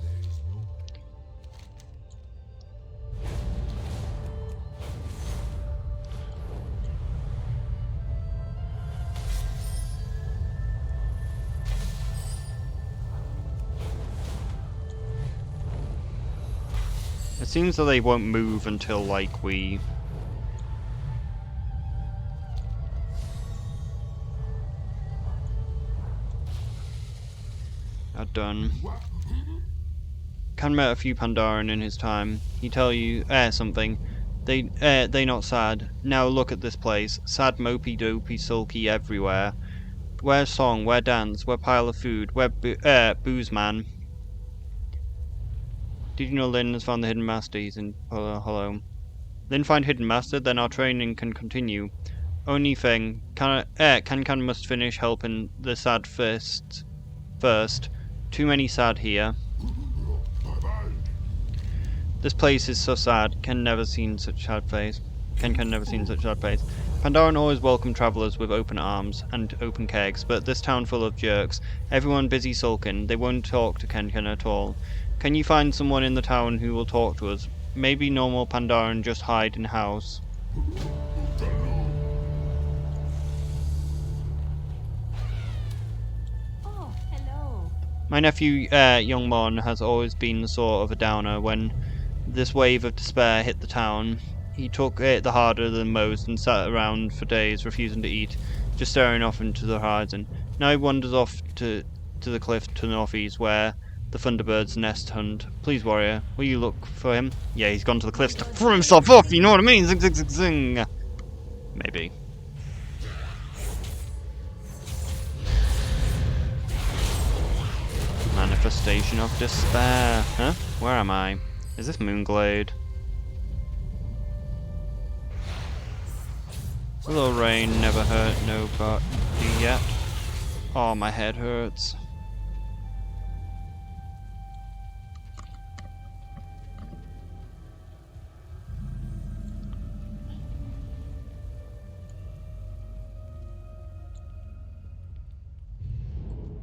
It seems that they won't move until, like, we... are done. Can met a few Pandaren in his time. He tell you something. They not sad. Now look at this place. Sad, mopey, dopey, sulky everywhere. Where song? Where dance? Where pile of food? Where booze man? Did you know Lynn has found the hidden master? He's in Hollow. Lynn find hidden master, then our training can continue. Only thing, can must finish helping the sad first. Too many sad here. This place is so sad. Ken never seen such sad face. Ken never seen such sad face. Pandaren always welcome travellers with open arms and open kegs, but this town full of jerks. Everyone busy sulking. They won't talk to Ken at all. Can you find someone in the town who will talk to us? Maybe normal Pandaren just hide in house. Oh, hello. My nephew, Young Mon, has always been the sort of a downer. When this wave of despair hit the town, he took it the harder than most and sat around for days, refusing to eat, just staring off into the horizon. Now he wanders off to the cliff to the northeast, where the Thunderbird's nest hunt. Please, warrior, will you look for him? Yeah, he's gone to the cliffs to throw himself off, you know what I mean? Zing, zing, zing, zing. Maybe. Manifestation of despair. Huh? Where am I? Is this Moonglade? A little rain never hurt nobody yet. Oh, my head hurts.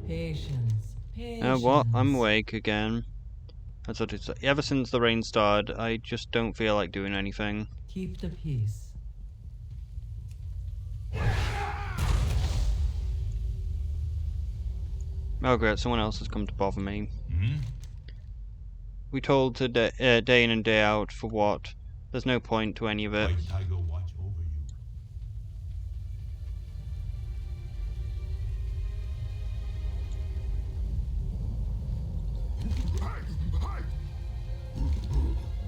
Patience. Patience. What? I'm awake again. That's what it's. Ever since the rain started, I just don't feel like doing anything. Keep the peace. Oh great, someone else has come to bother me. We told to day in and day out for what? There's no point to any of it. White Tiger watch over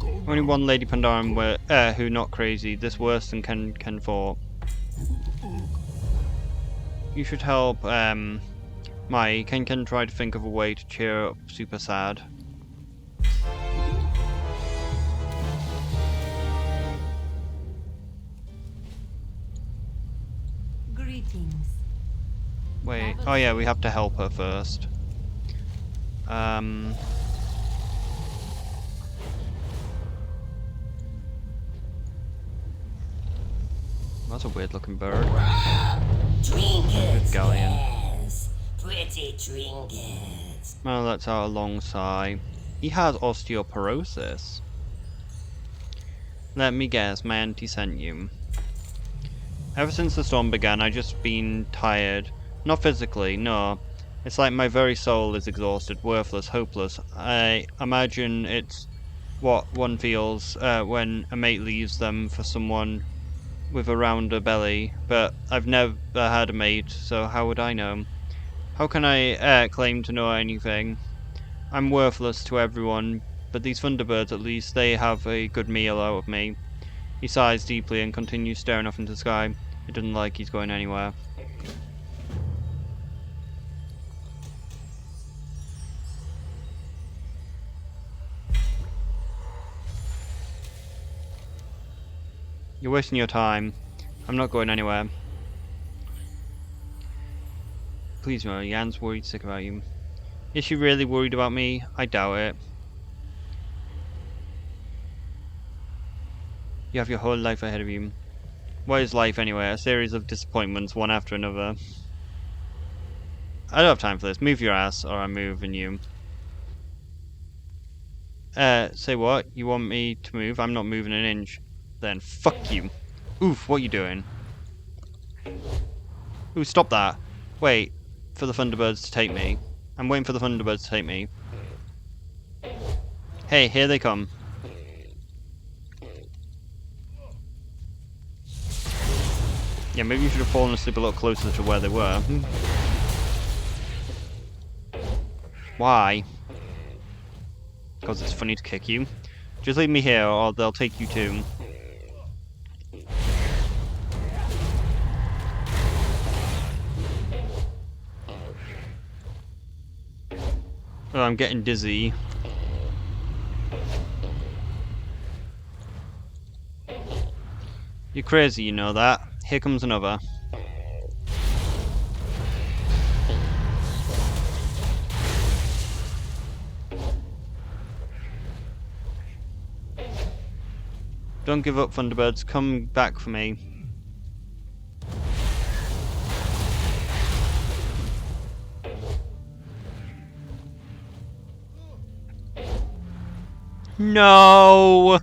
you. Only one Lady Pandaren who not crazy. This worse than Ken thought. You should help Mai. Ken try to think of a way to cheer up super sad. Greetings. Wait, oh yeah, we have to help her first. That's a weird looking bird. Trinkets, Galleon. yes. Pretty trinkets. Well, that's out a long sigh. He has osteoporosis. Let me guess, my auntie sent you. Ever since the storm began, I've just been tired. Not physically, no. It's like my very soul is exhausted, worthless, hopeless. I imagine it's what one feels when a mate leaves them for someone with a rounder belly, but I've never had a mate, so how would I know? How can I claim to know anything? I'm worthless to everyone, but these Thunderbirds at least, they have a good meal out of me. He sighs deeply and continues staring off into the sky. It doesn't like he's going anywhere. You're wasting your time. I'm not going anywhere. Please no, Jan's worried sick about you. Is she really worried about me? I doubt it. You have your whole life ahead of you. What is life anyway? A series of disappointments, one after another. I don't have time for this. Move your ass, or I'm moving you. Say what? You want me to move? I'm not moving an inch. Then fuck you. Oof, what you doing? Ooh, stop that. Wait for the Thunderbirds to take me. I'm waiting for the Thunderbirds to take me. Hey, here they come. Yeah, maybe you should have fallen asleep a little closer to where they were. Why? Come because it's funny to kick you. Just leave me here or they'll take you too. Oh, I'm getting dizzy. You're crazy, you know that. Here comes another. Don't give up, Thunderbirds. Come back for me. No!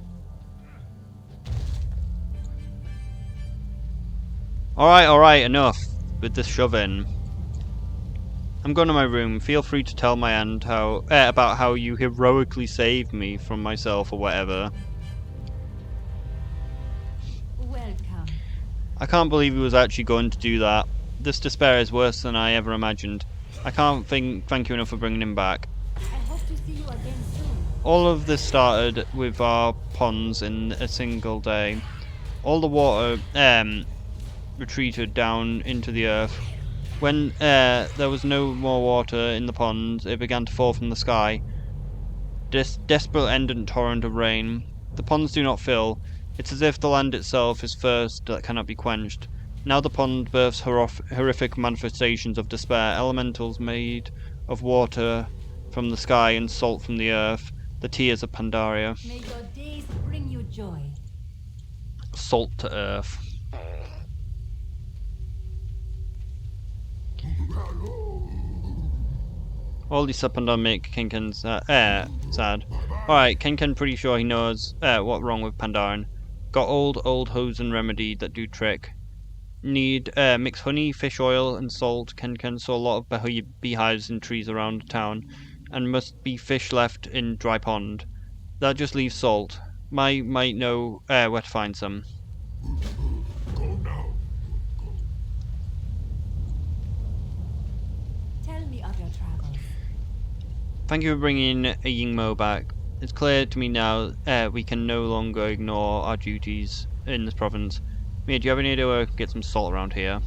Alright, enough with this shoving. I'm going to my room. Feel free to tell my aunt about how you heroically saved me from myself or whatever. Welcome. I can't believe he was actually going to do that. This despair is worse than I ever imagined. I can't thank you enough for bringing him back. I hope to see you again soon. All of this started with our ponds in a single day. All the water retreated down into the earth. When there was no more water in the ponds, it began to fall from the sky. Desperate endant torrent of rain. The ponds do not fill. It's as if the land itself is thirst that cannot be quenched. Now the pond births horrific manifestations of despair, elementals made of water from the sky and salt from the earth, the tears of Pandaria. May your days bring you joy. Salt to earth. All these up and down make Kenken sad. Alright, Kenken pretty sure he knows what's wrong with Pandaren. Got old hosen remedy that do trick. Need mix honey, fish oil and salt. Kenken saw a lot of beehives in trees around town. And must be fish left in dry pond. That just leaves salt. Might know where to find some. Go now. Tell me of your travels. Thank you for bringing a Yingmo back. It's clear to me now we can no longer ignore our duties in this province. Mia, do you have any idea where I can get some salt around here?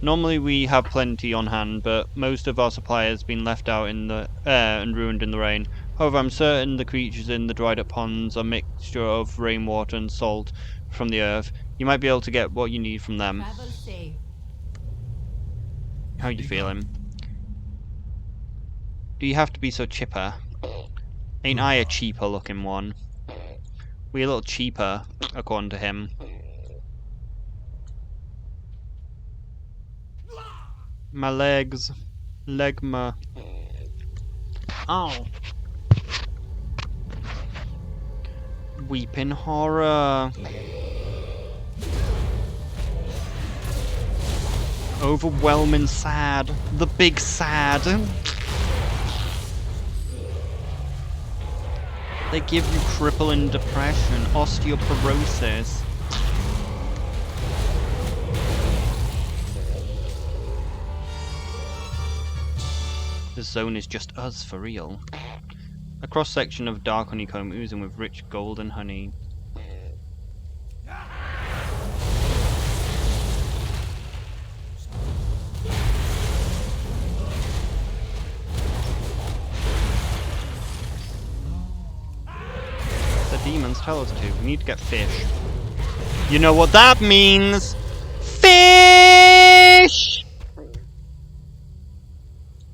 Normally we have plenty on hand, but most of our supply has been left out in the and ruined in the rain. However, I'm certain the creatures in the dried up ponds are a mixture of rainwater and salt from the earth. You might be able to get what you need from them. Travel safe. How you feeling? Do you have to be so chipper? Ain't I a cheaper looking one? We a little cheaper, according to him. My legs. Legma. Ow. Weeping horror. Overwhelming sad. The big sad. They give you crippling depression, osteoporosis. This zone is just us for real. A cross section of dark honeycomb oozing with rich golden honey. The demons tell us to. We need to get fish. You know what that means? Fish!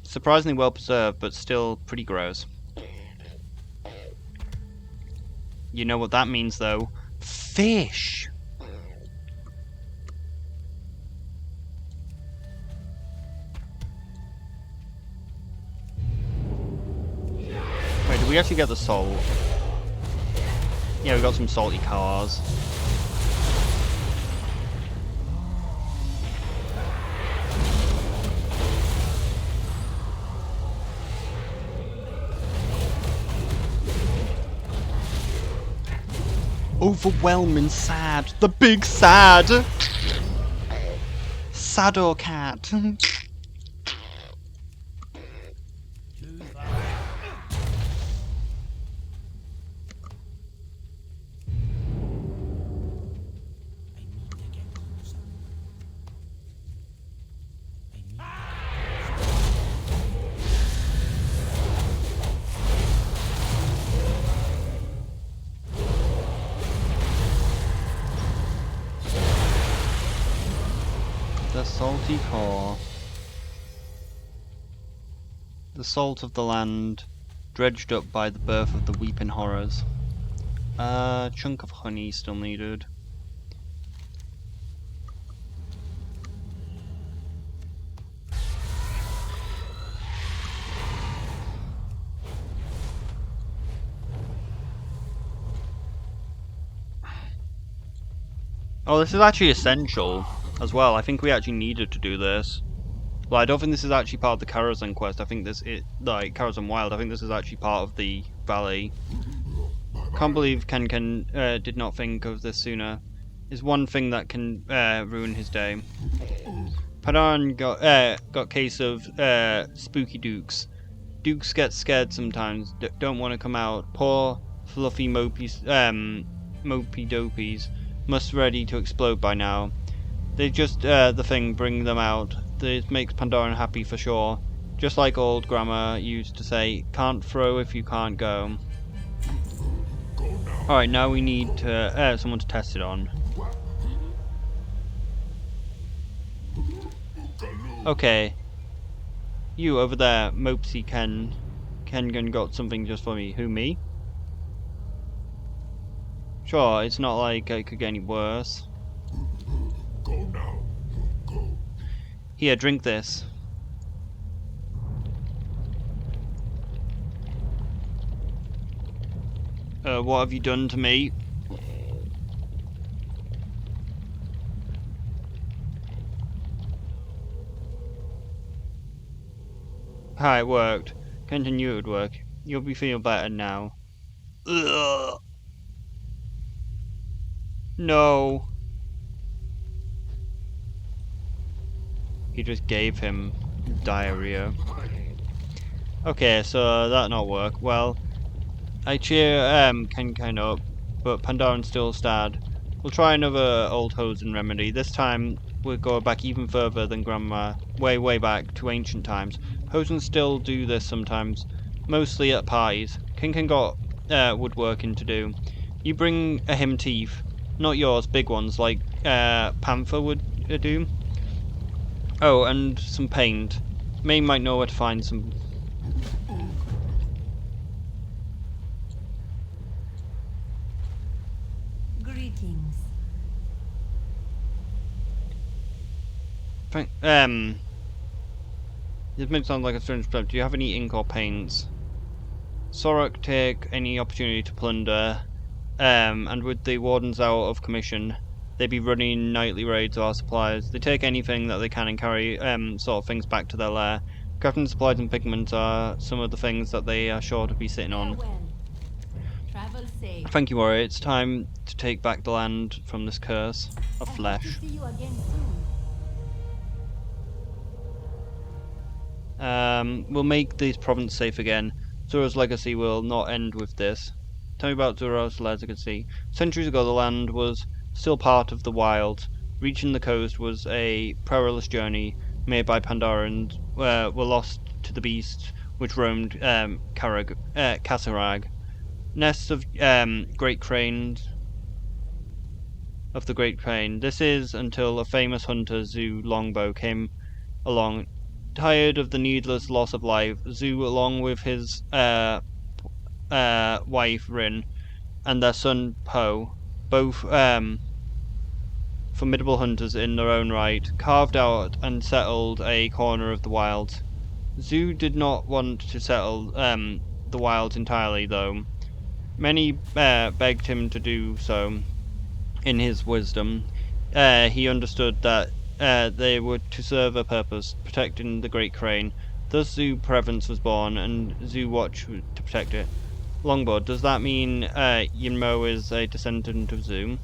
Surprisingly well preserved, but still pretty gross. You know what that means, though? Fish! Wait, did we actually get the salt? Yeah, we got some salty cars. Overwhelming sad. The big sad. Sado cat. The salty core. The salt of the land, dredged up by the birth of the weeping horrors. Chunk of honey still needed. Oh, this is actually essential as well. I think we actually needed to do this. Well, I don't think this is actually part of the Karazhan quest. I think this is like Karazhan Wild. I think this is actually part of the valley. Can't believe Ken did not think of this sooner. Is one thing that can ruin his day. Padawan got case of spooky dukes. Dukes get scared sometimes. Don't want to come out. Poor fluffy mopey dopies must ready to explode by now. They just the thing bring them out. This makes Pandoran happy for sure. Just like old grandma used to say, can't throw if you can't go. Alright, now we need to, someone to test it on. Okay. You over there, Mopsy Kengan got something just for me. Who, me? Sure, it's not like it could get any worse. Go now. Go. Here, drink this. What have you done to me? Hi, it worked. Continue, it would work. You'll be feeling better now. Ugh. No. He just gave him diarrhea. Okay, so that not work. Well, I cheer Ken up, but Pandoran's still sad. We'll try another old hosen remedy. This time we'll go back even further than Grandma, way back to ancient times. Hosens still do this sometimes, mostly at parties. Ken got woodworking to do. You bring him teeth, not yours, big ones like Panther would do. Oh, and some paint. May might know where to find some. Greetings. This may sound like a strange step. Do you have any ink or paints? Sorok take any opportunity to plunder, and with the wardens out of commission, they be running nightly raids of our suppliers. They take anything that they can and carry sort of things back to their lair. Crafting supplies and pigments are some of the things that they are sure to be sitting on. Farewell. Travel safe. Thank you, warrior. It's time to take back the land from this curse of I hope flesh. to see you again soon. We'll make this province safe again. Zura's legacy will not end with this. Tell me about Zura's legacy. Centuries ago the land was still part of the wild. Reaching the coast was a perilous journey made by Pandorans, were lost to the beasts which roamed Kasarag. Nests of great cranes of the great crane. This is until a famous hunter, Zu Longbow, came along. Tired of the needless loss of life, Zu, along with his wife Rin and their son Po, both formidable hunters in their own right, carved out and settled a corner of the wilds. Zu did not want to settle the wilds entirely, though. Many begged him to do so. In his wisdom, he understood that they were to serve a purpose, protecting the Great Crane. Thus Zu Province was born, and Zu Watch to protect it. Longbow, does that mean Yinmo is a descendant of Zu?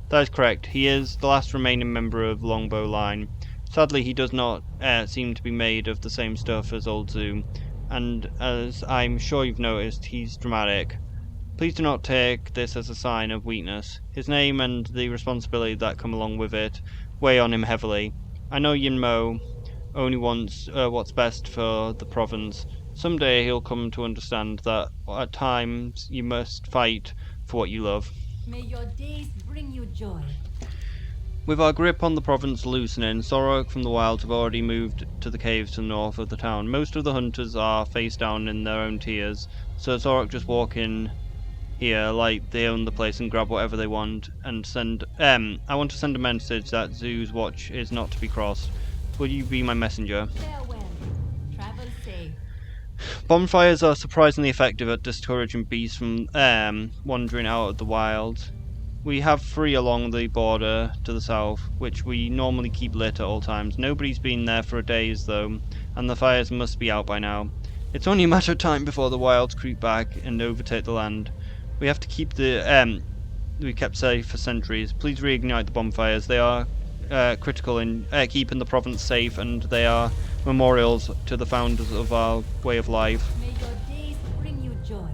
That is correct. He is the last remaining member of Longbow line. Sadly, he does not seem to be made of the same stuff as old Zu, and as I'm sure you've noticed, he's dramatic. Please do not take this as a sign of weakness. His name and the responsibility that come along with it weigh on him heavily. I know Yinmo only wants what's best for the province. Someday he'll come to understand that at times you must fight for what you love. May your days bring you joy. With our grip on the province loosening, Sorok from the wilds have already moved to the caves to the north of the town. Most of the hunters are face down in their own tiers, so Sorok just walk in here like they own the place and grab whatever they want and send. I want to send a message that Zoo's watch is not to be crossed. Will you be my messenger? Farewell. Travel safe. Bonfires are surprisingly effective at discouraging beasts from wandering out of the wild. We have 3 along the border to the south, which we normally keep lit at all times. Nobody's been there for days though, and the fires must be out by now. It's only a matter of time before the wilds creep back and overtake the land. We have to keep the we kept safe for centuries. Please reignite the bonfires. They are critical in keeping the province safe, and they are memorials to the founders of our way of life. May your days bring you joy.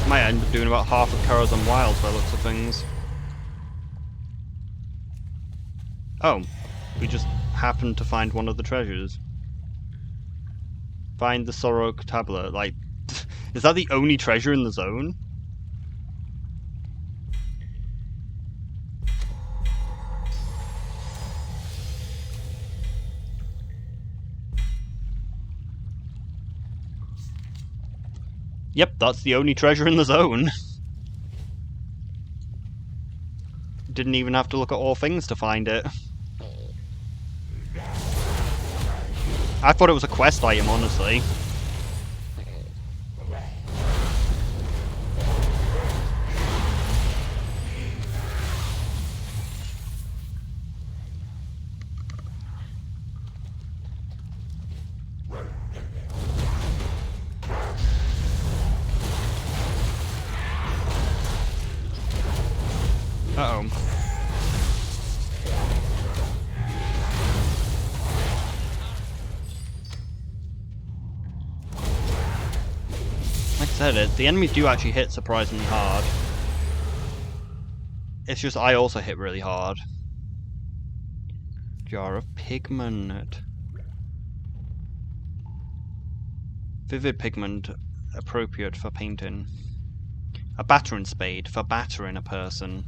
Might end up doing about half of Karakoram Wilds by the looks of things. Oh, we just happened to find one of the treasures. Find the Sorok tablet. Like, is that the only treasure in the zone? Yep, that's the only treasure in the zone. Didn't even have to look at all things to find it. I thought it was a quest item, honestly. Uh-oh. Like I said, the enemies do actually hit surprisingly hard. It's just I also hit really hard. Jar of pigment. Vivid pigment appropriate for painting. A battering spade for battering a person.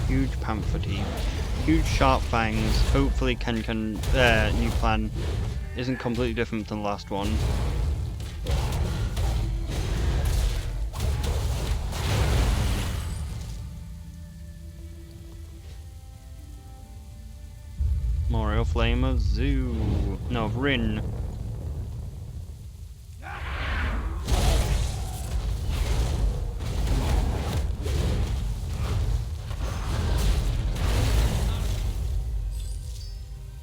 Huge panther teeth. Huge sharp fangs. Hopefully new plan isn't completely different than the last one. Memorial Flame of Zoo. No, of Rin.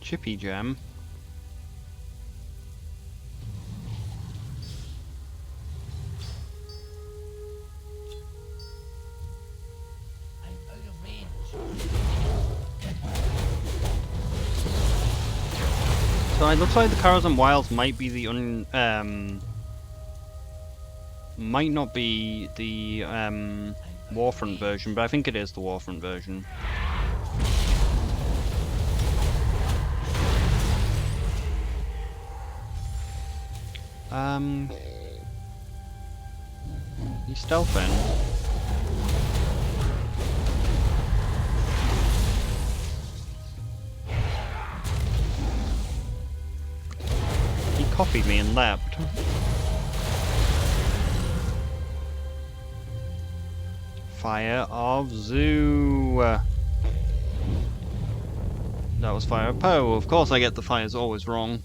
Chippy Gem. So it looks like the Karakoram Wilds might be the might not be the Warfront version, but I think it is the Warfront version. He's stealthing. He copied me and leapt. Fire of Zoo. That was Fire of Poe. Of course I get the fires always wrong.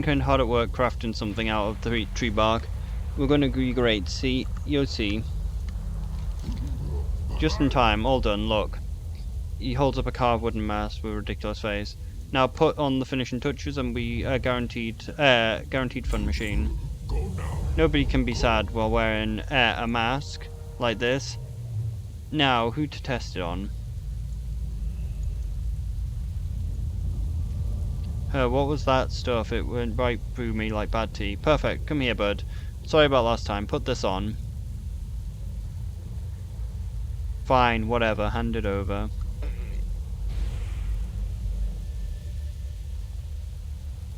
Ken hard at work crafting something out of the tree bark. We're gonna be great. See, you'll see. Just in time. All done. Look. He holds up a carved wooden mask with a ridiculous face. Now put on the finishing touches, and we are guaranteed fun machine. Nobody can be sad while wearing a mask like this. Now, who to test it on? What was that stuff? It went right through me like bad tea. Perfect. Come here, bud. Sorry about last time. Put this on. Fine, whatever. Hand it over.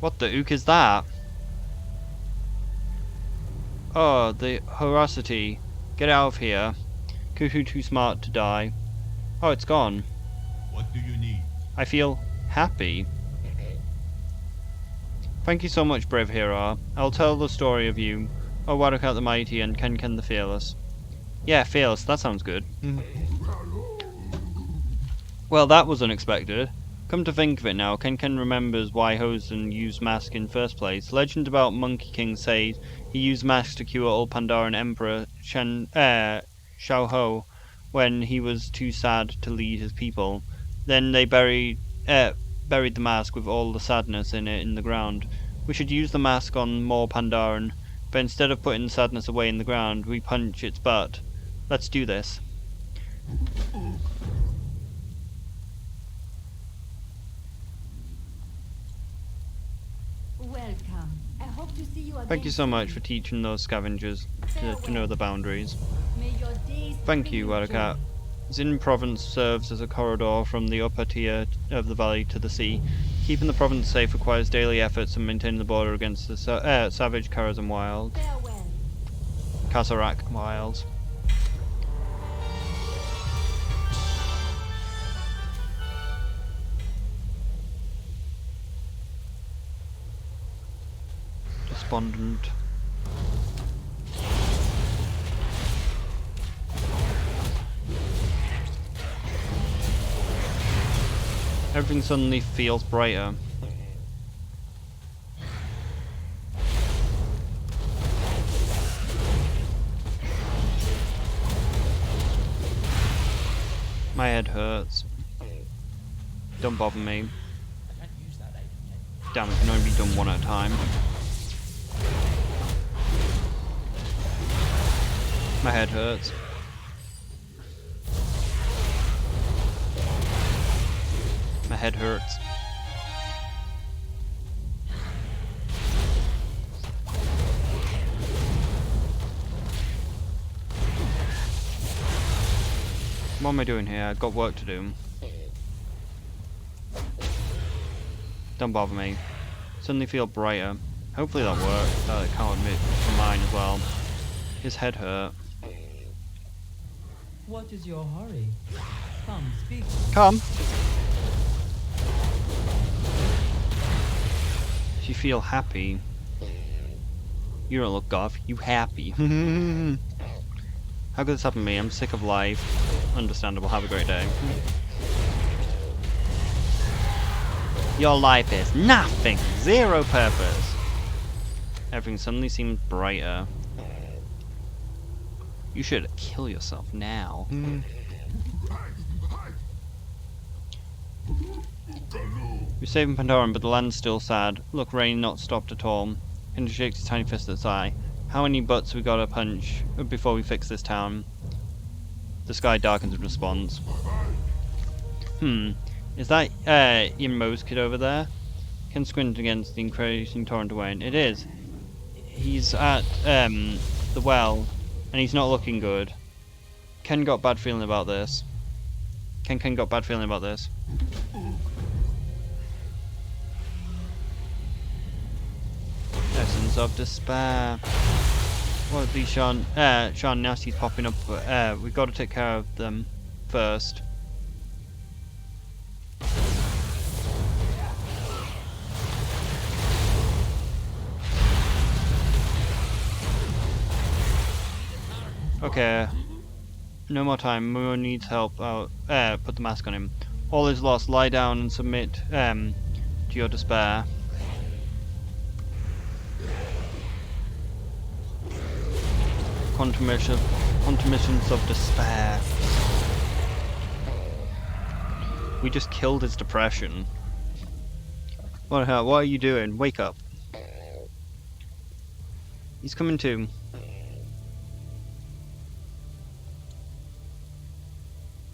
What the ook is that? Oh, the horosity. Get out of here. Cuckoo too smart to die. Oh, it's gone. What do you need? I feel happy. Thank you so much, brave hero. I'll tell the story of you, Wadakat the Mighty and Ken the Fearless. Yeah, Fearless, that sounds good. Well, that was unexpected. Come to think of it now, Ken remembers why Hosen used mask in first place. Legend about Monkey King says he used masks to cure old Pandaren Emperor Xiao Ho when he was too sad to lead his people. Then they buried the mask with all the sadness in it in the ground. We should use the mask on more Pandaren, but instead of putting the sadness away in the ground, we punch its butt. Let's do this. Welcome. I hope to see you again. Thank you so much for teaching those scavengers to know the boundaries. May your days Thank you, bring joy. Wadakat. Zin province serves as a corridor from the upper tier of the valley to the sea. Keeping the province safe requires daily efforts in maintaining the border against the savage Karakoram wilds. Farewell. Kazarak wilds. Despondent. Everything suddenly feels brighter. My head hurts. Don't bother me. Damn, it can only be done one at a time. My head hurts. My head hurts. What am I doing here? I've got work to do. Don't bother me. Suddenly feel brighter. Hopefully that works. I can't admit for mine as well. His head hurt. What is your hurry? Come, speak. Come! You feel happy. You don't look goth, you happy. How could this happen to me? I'm sick of life. Understandable, have a great day. Your life is nothing! Zero purpose! Everything suddenly seems brighter. You should kill yourself now. We're saving Pandaren, but the land's still sad. Look, rain not stopped at all. Kendra shakes his tiny fist at the sky. How many butts we gotta punch before we fix this town? The sky darkens in response. Is that Immo's kid over there? Ken squint against the increasing torrent of rain. It is. He's at the well. and he's not looking good. Ken got bad feeling about this. Ken got bad feeling about this. Essence of despair. What are these Sean Nasty's popping up? We've got to take care of them first. Okay. No more time. Muro needs help out. Put the mask on him. All is lost. Lie down and submit to your despair. Quantum missions of despair. We just killed his depression. What are you doing? Wake up. He's coming to.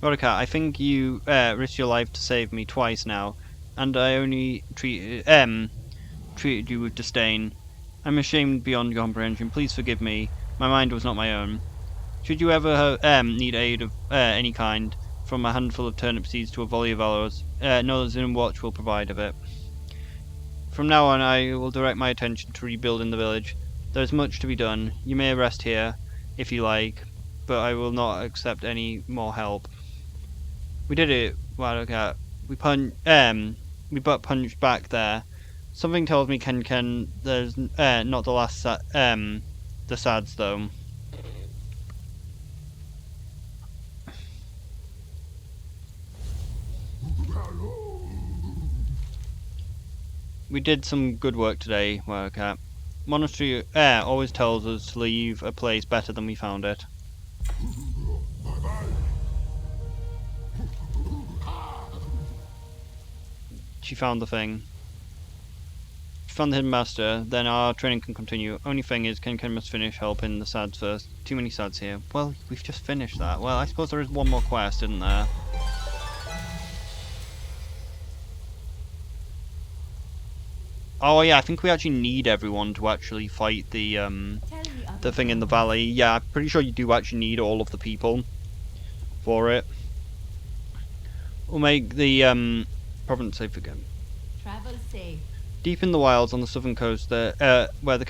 Rodica, I think you risked your life to save me twice now, and I only treated you with disdain. I'm ashamed beyond your comprehension. Please forgive me. My mind was not my own. Should you ever need aid of any kind, from a handful of turnip seeds to a volley of arrows, know that Zin Watch will provide of it. From now on, I will direct my attention to rebuilding the village. There is much to be done. You may rest here, if you like, but I will not accept any more help. We did it. Wow, look at we butt punched back there. Something tells me Ken there's not the last the sads though. We did some good work today, Wildcat. Monastery always tells us to leave a place better than we found it. She found the thing. She found the hidden master, then our training can continue. Only thing is, Ken must finish helping the sads first. Too many sads here. Well, we've just finished that. Well, I suppose there is one more quest, isn't there? Oh yeah, I think we actually need everyone to actually fight the thing in the valley. Yeah, I'm pretty sure you do actually need all of the people for it. We'll make the province safe again. Travel safe. Deep in the wilds on the southern coast, where the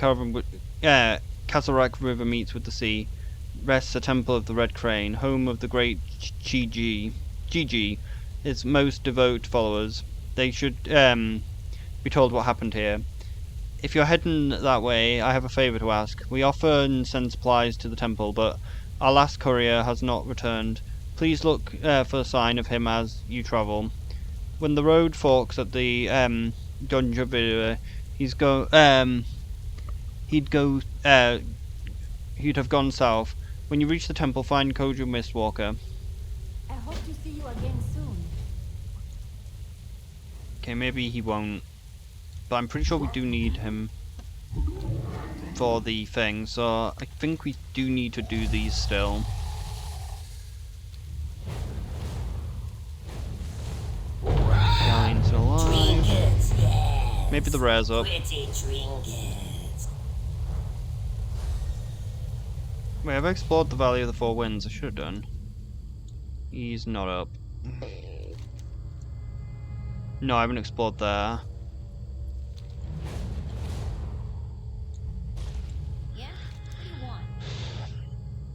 Kazarak River meets with the sea, rests a temple of the Red Crane, home of the great Gigi, its most devout followers. They should be told what happened here. If you're heading that way, I have a favour to ask. We often send supplies to the temple, but our last courier has not returned. Please look for a sign of him as you travel. When the road forks at the Dungeon Villa, he'd have gone south. When you reach the temple, find Kojo Mistwalker. I hope to see you again soon. Okay, maybe he won't. But I'm pretty sure we do need him for the thing, so I think we do need to do these still. Alien's alive. Trinkets, yes. Maybe the rare's up. Pretty trinkets. Wait, have I explored the Valley of the Four Winds? I should have done. He's not up. No, I haven't explored there. Yeah? What do you want?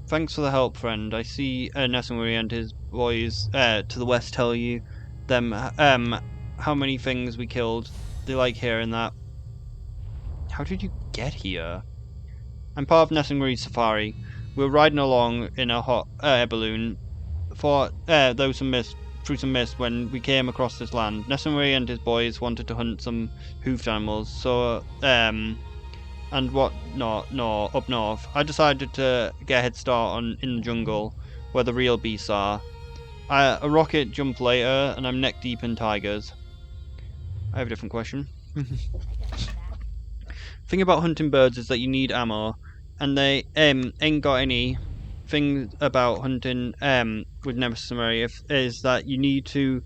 Thanks for the help, friend. I see Nessamuri and his boys to the west tell you them how many things we killed. They like hearing that. How did you get here? I'm part of Nessamuri's safari. We were riding along in a hot air balloon through some mist when we came across this land. Nessamuri and his boys wanted to hunt some hoofed animals, so and what not up north. I decided to get a head start in the jungle where the real beasts are. A rocket jump later, and I'm neck deep in tigers. I have a different question. Thing about hunting birds is that you need ammo, and they ain't got any. Thing about hunting with Nessamuri is that you need to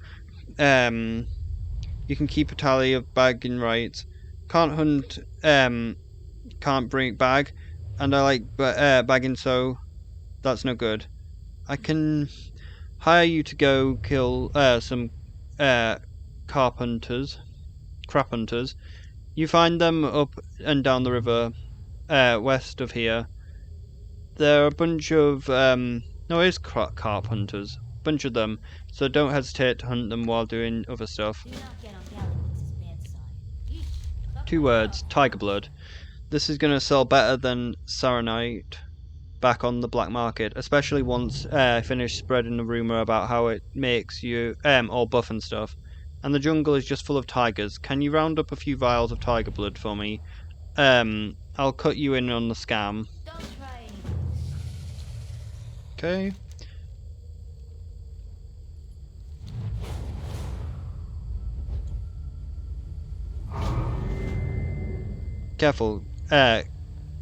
you can keep a tally of bagging rights. Can't hunt can't bring bag, and I like bagging, so That's no good. I can hire you to go kill some crap hunters. You find them up and down the river west of here. They're a bunch of no, it's carp hunters. Bunch of them. So don't hesitate to hunt them while doing other stuff. Do not get on Gallagher's bad side. Yeesh. 2 words: tiger blood. This is gonna sell better than Saronite back on the black market, especially once I finish spreading the rumor about how it makes you all buff and stuff. And the jungle is just full of tigers. Can you round up a few vials of tiger blood for me? I'll cut you in on the scam. Don't try anything. Okay. Careful.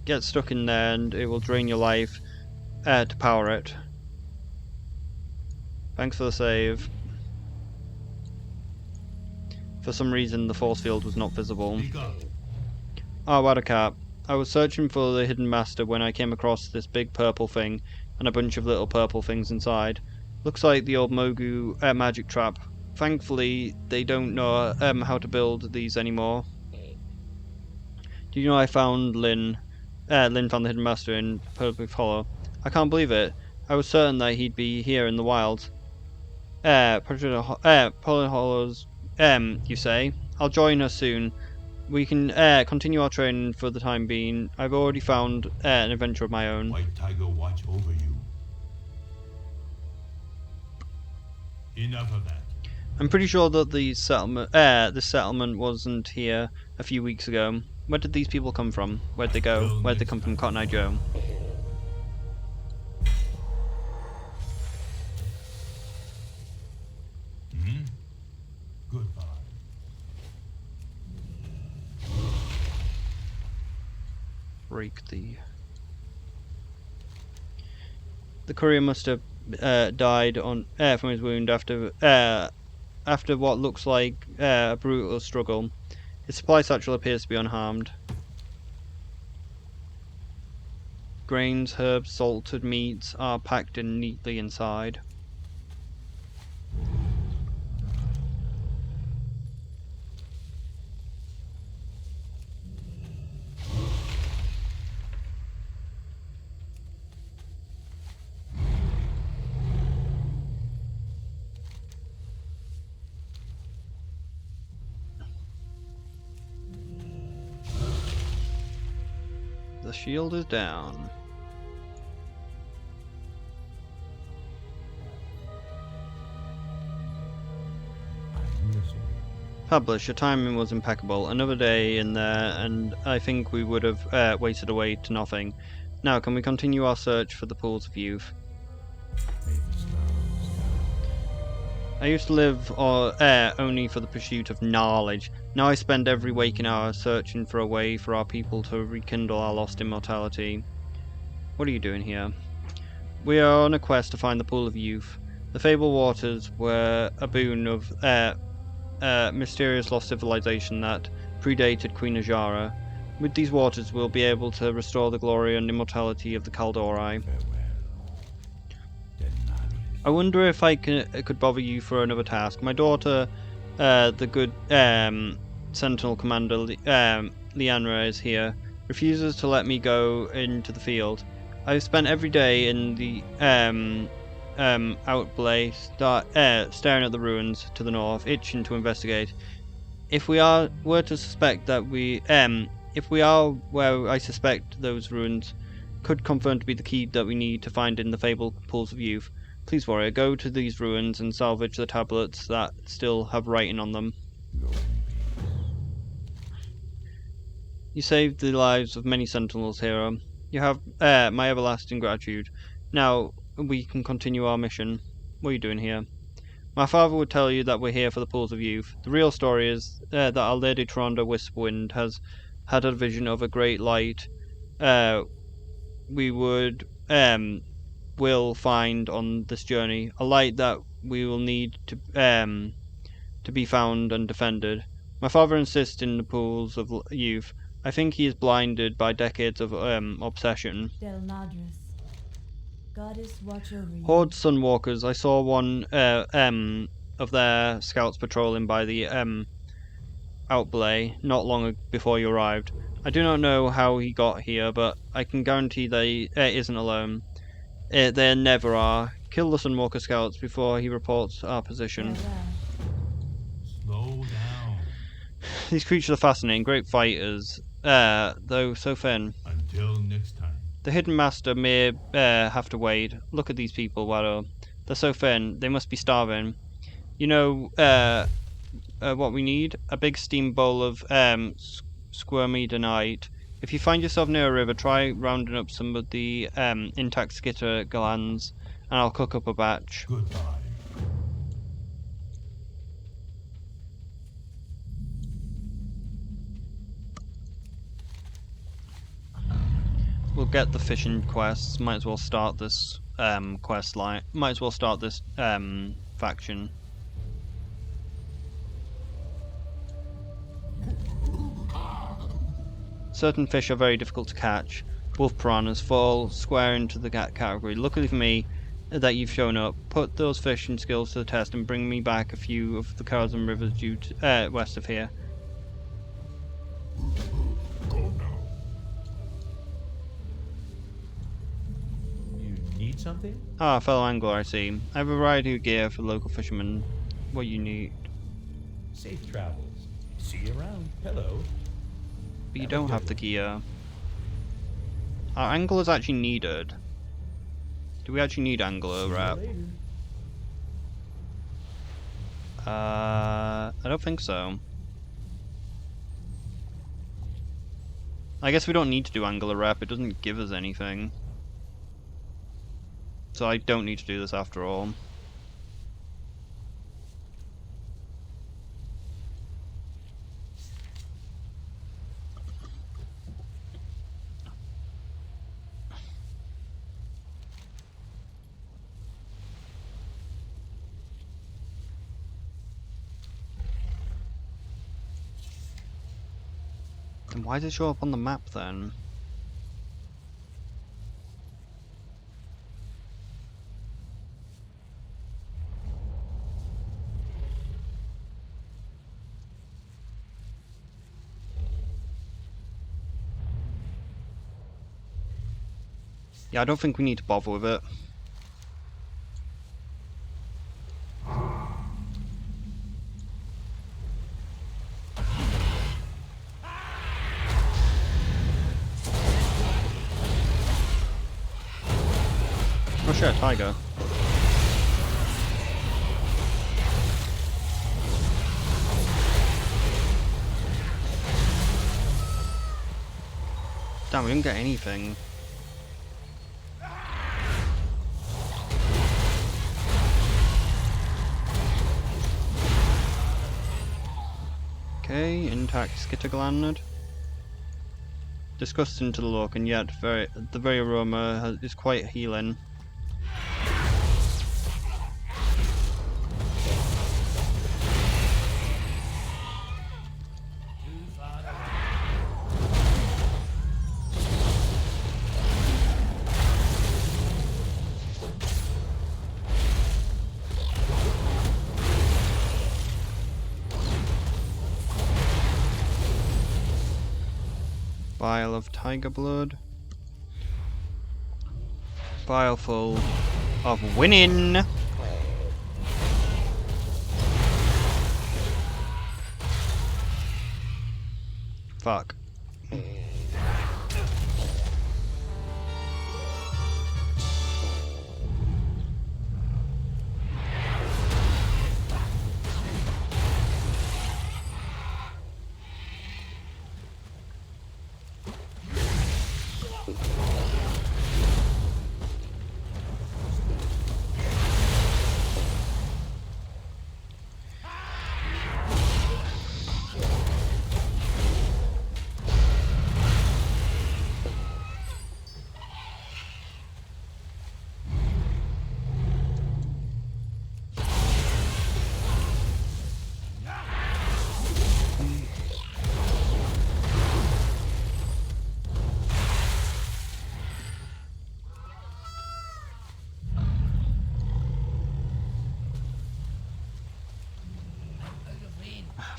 Get stuck in there and it will drain your life to power it. Thanks for the save. For some reason the force field was not visible. Oh, Wadacap. I was searching for the hidden master when I came across this big purple thing and a bunch of little purple things inside. Looks like the old Mogu magic trap. Thankfully, they don't know how to build these anymore. Do you know I found Lynn? Lynn found the hidden master in Purple Hollow. I can't believe it. I was certain that he'd be here in the wilds. Pollard Hollows, you say? I'll join her soon. We can continue our training for the time being. I've already found an adventure of my own. White Tiger watch over you. Enough of that. I'm pretty sure that the settlement, this settlement wasn't here a few weeks ago. Where did these people come from? Where'd they go? Where'd they come from, Cotton Eye Joe? Goodbye. Break the courier must have died on from his wound after what looks like a brutal struggle. His supply satchel appears to be unharmed. Grains, herbs, salted meats are packed in neatly inside. The shield is down. Publish, your timing was impeccable. Another day in there, and I think we would have wasted away to nothing. Now, can we continue our search for the pools of youth? I used to live only for the pursuit of knowledge. Now I spend every waking hour searching for a way for our people to rekindle our lost immortality. What are you doing here? We are on a quest to find the pool of youth. The fabled waters were a boon of mysterious lost civilization that predated Queen Ajara. With these waters we'll be able to restore the glory and immortality of the Kaldori. I wonder if I could bother you for another task. My daughter, the good Sentinel Commander Leanra is here. Refuses to let me go into the field. I've spent every day in the outblay, staring at the ruins to the north, itching to investigate. If we were to suspect that if we are where I suspect those ruins could confirm to be the key that we need to find in the fabled pools of youth. Please, warrior, go to these ruins and salvage the tablets that still have writing on them. You saved the lives of many sentinels, hero. You have my everlasting gratitude. Now we can continue our mission. What are you doing here? My father would tell you that we're here for the pools of youth. The real story is that our Lady Tronda Whisperwind has had a vision of a great light we will find on this journey, a light that we will need to be found and defended. My father insists in the pools of youth. I think he is blinded by decades of obsession. Del Nadras. Goddess watch over you. Horde Sunwalkers. I saw one of their scouts patrolling by the outblay not long before you arrived. I do not know how he got here, but I can guarantee that he isn't alone. There never are. Kill the Sunwalker scouts before he reports our position. Slow down. These creatures are fascinating, great fighters, though so thin. Until next time. The hidden master may have to wait. Look at these people, Wado. They're so thin, they must be starving. You know what we need? A big steam bowl of squirmy donite. If you find yourself near a river, try rounding up some of the intact skitter glands, and I'll cook up a batch. Goodbye. We'll get the fishing quests. Might as well start this quest line. Might as well start this faction. Certain fish are very difficult to catch. Wolf piranhas fall square into the category. Luckily for me that you've shown up. Put those fishing skills to the test and bring me back a few of the karakoram rivers due to, west of here. Go now. You need something? Ah, fellow angler, I see. I have a variety of gear for local fishermen. What you need. Safe travels. See you around. Hello. But you don't have the gear. Are anglers actually needed? Do we actually need angler See you rep? later. I don't think so. I guess we don't need to do angler rep, it doesn't give us anything. So I don't need to do this after all. And why does it show up on the map then? Yeah, I don't think we need to bother with it. Oh shit, tiger. Damn, we didn't get anything. Okay, intact skittergland. Disgusting to the look, and yet the very aroma is quite healing. Vial of tiger blood. Vial full of winning. Fuck.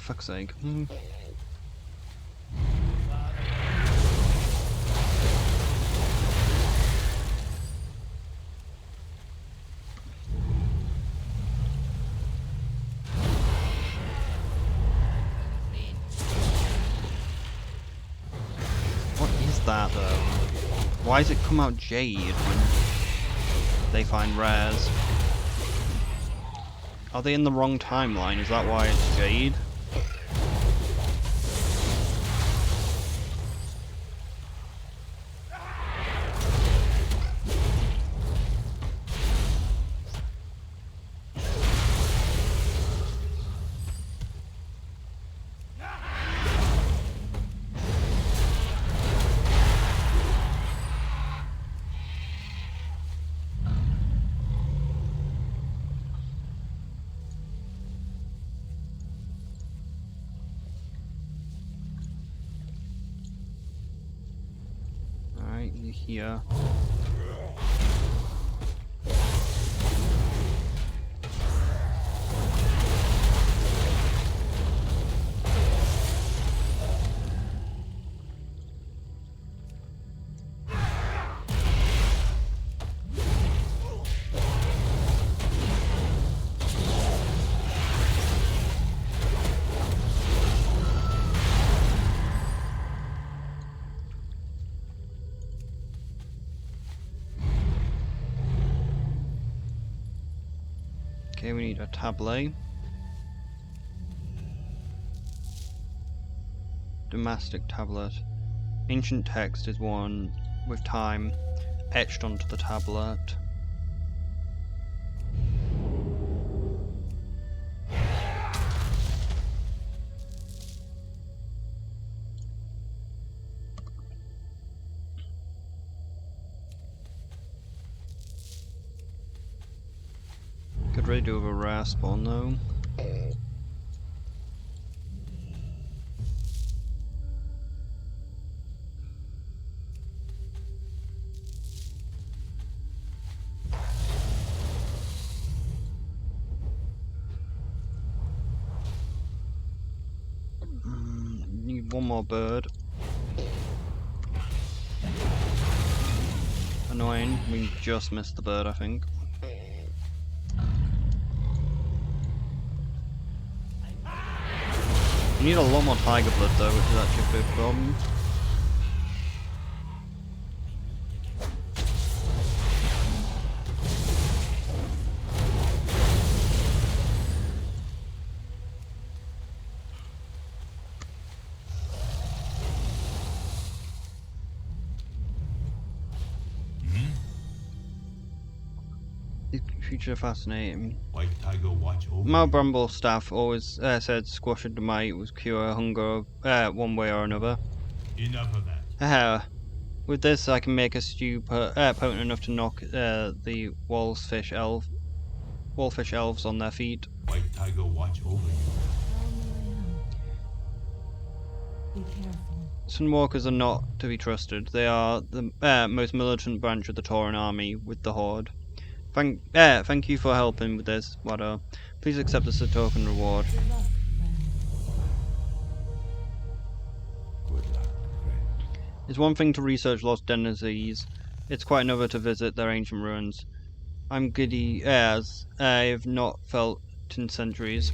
fuck's sake. What is that though? Why does it come out jade when they find rares? Are they in the wrong timeline? Is that why it's jade? Alright, you're here. Okay, we need a tablet. Domestic tablet. Ancient text is one with time etched onto the tablet. Could really do with a rare spawn though. Need one more bird. Annoying, we just missed the bird, I think. You need a lot more tiger blood though, which is actually a big problem. These creatures are fascinating. White tiger watch over Mal you. Bramble staff always said squash and might was cure hunger one way or another. Enough of that. With this I can make a stew potent enough to knock the wolfish elves on their feet. White tiger watch over you. Be careful. Sunwalkers are not to be trusted. They are the most militant branch of the Tauran army with the Horde. Thank you for helping with this, Wado. Please accept this as a token reward. Good luck, friend. Good luck, friend. It's one thing to research lost denizens, it's quite another to visit their ancient ruins. I'm giddy as I've not felt in centuries.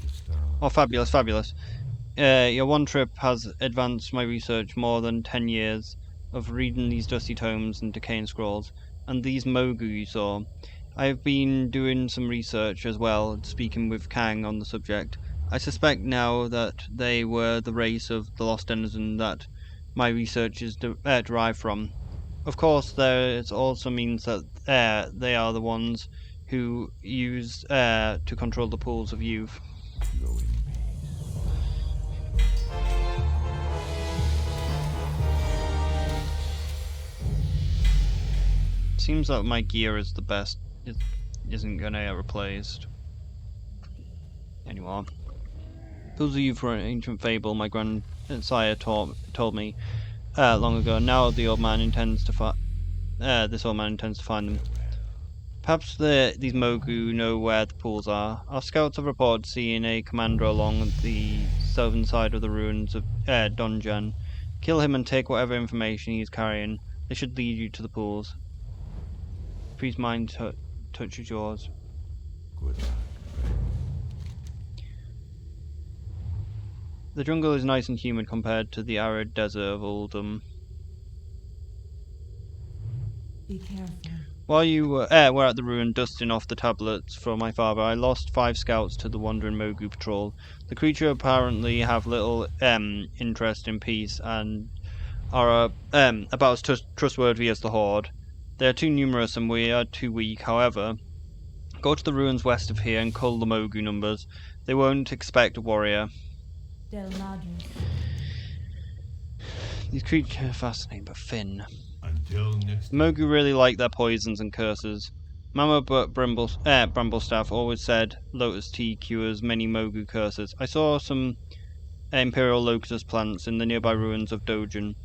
Oh, fabulous, fabulous. Your one trip has advanced my research more than 10 years of reading these dusty tomes and decaying scrolls. And these Mogu you saw. I've been doing some research as well, speaking with Kang on the subject. I suspect now that they were the race of the lost denizen that my research is derived from. Of course, there also means that they are the ones who use to control the pools of youth. Go in peace. Seems that my gear is the best. It isn't gonna get replaced anymore. Those of you for an ancient fable my grandsire told me long ago. Now the old man intends to this old man intends to find them. Perhaps these Mogu know where the pools are. Our scouts have reported seeing a commander along the himself inside of the ruins of Donjan. Kill him and take whatever information he is carrying. They should lead you to the pools. Freeze mind touches yours. Good luck. The jungle is nice and humid compared to the arid desert of Uldum. Be careful. While you were at the ruin dusting off the tablets for my father, I lost 5 scouts to the wandering Mogu patrol. The creature apparently have little interest in peace and are about as trustworthy as the Horde. They are too numerous and we are too weak, however. Go to the ruins west of here and cull the Mogu numbers. They won't expect a warrior. Del Madre. These creatures are fascinating but thin. Until next The Mogu really like their poisons and curses. Mama Bramblestaff always said lotus tea cures many Mogu curses. I saw some imperial lotus plants in the nearby ruins of Dogen.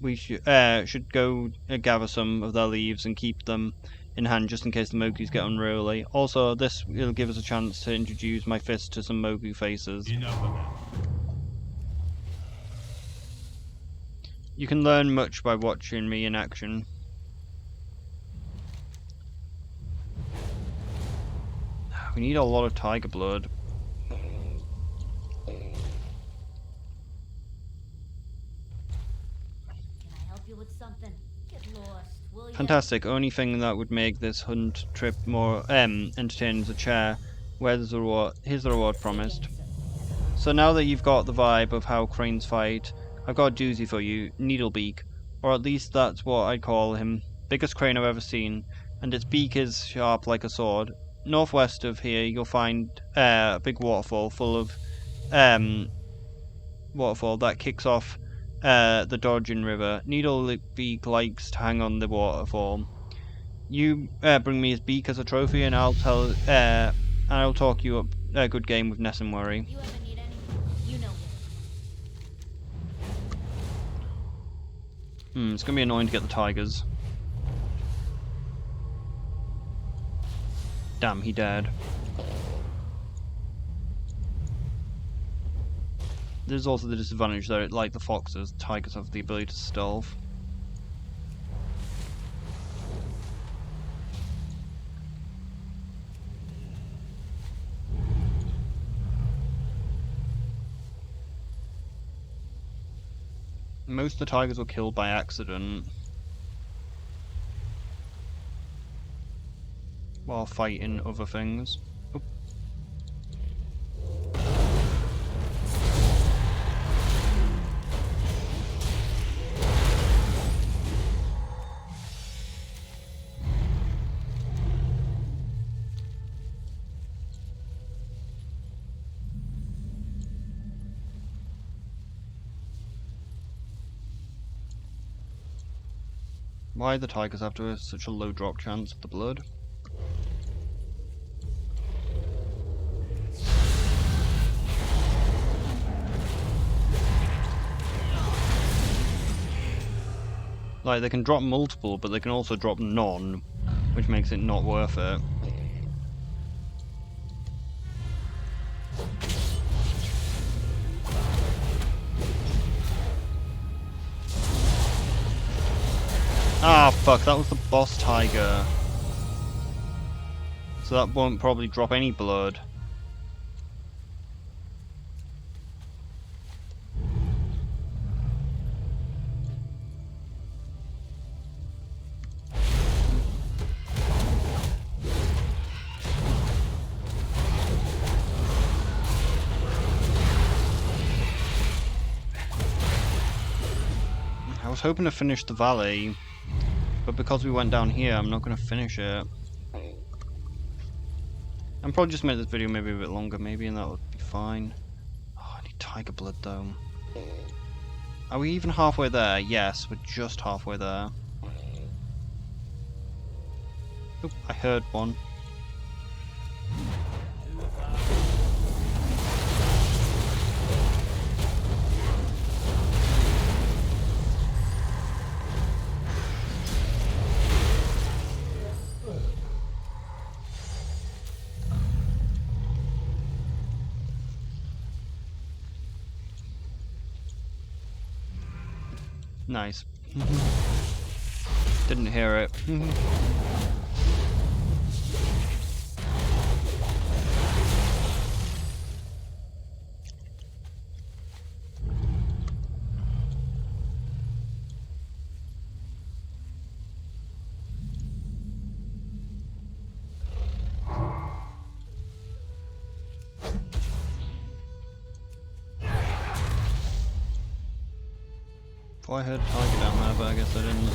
We should go gather some of their leaves and keep them in hand just in case the Mogus get unruly. Also, this will give us a chance to introduce my fist to some Mogu faces. enough of that. You can learn much by watching me in action. We need a lot of tiger blood. Can I help you with something? Get lost, will ya? Fantastic. Only thing that would make this hunt trip more entertaining is a chair. Where's the reward? Here's the reward promised. So now that you've got the vibe of how cranes fight, I've got a doozy for you, Needlebeak. Or at least that's what I'd call him. Biggest crane I've ever seen, and its beak is sharp like a sword. Northwest of here you'll find a big waterfall full of waterfall that kicks off the Dodgin River. Needlebeak likes to hang on the waterfall. You bring me his beak as a trophy, and I'll talk you up a good game with Ness and Worry. You ever need anything? You know where. It's gonna be annoying to get the tigers. Damn, he died. There's also the disadvantage that, like the foxes, tigers have the ability to stealth. Most of the tigers were killed by accident while fighting other things. Oop. Why the tigers have to have such a low drop chance of the blood? Like, they can drop multiple, but they can also drop none, which makes it not worth it. Ah, fuck, that was the boss tiger. So that won't probably drop any blood. I was hoping to finish the valley, but because we went down here, I'm not going to finish it. I'm probably just make this video maybe a bit longer, maybe, and that would be fine. Oh, I need tiger blood though. Are we even halfway there? Yes, we're just halfway there. Oop, I heard one. Nice. Didn't hear it. Thought I heard a tiger down there, but I guess I didn't.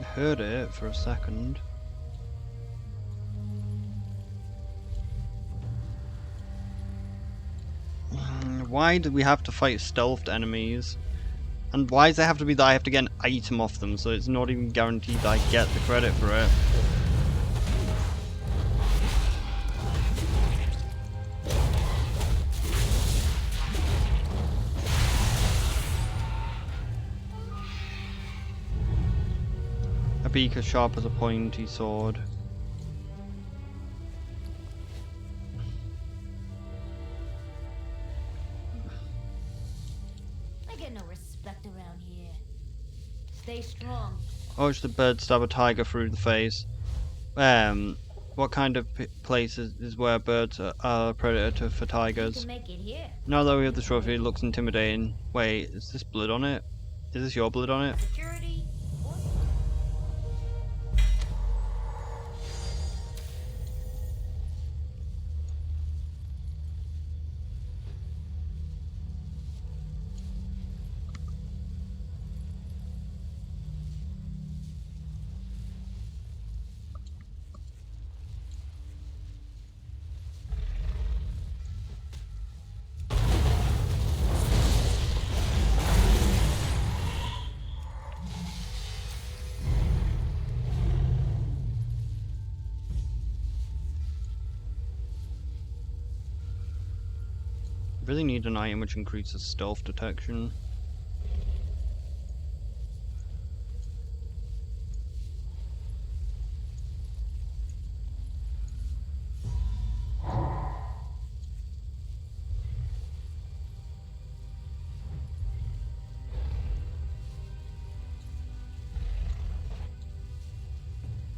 I heard it for a second. Why do we have to fight stealthed enemies? And why does it have to be that I have to get an item off them, so it's not even guaranteed that I get the credit for it? A beak as sharp as a pointy sword. I get no respect around here. Stay strong. Watch the bird stab a tiger through the face. What kind of place is where birds are a predator for You tigers? can make it here. Now that we have the trophy, it looks intimidating. Wait, is this blood on it? Is this your blood on it? Security. Really need an item which increases stealth detection.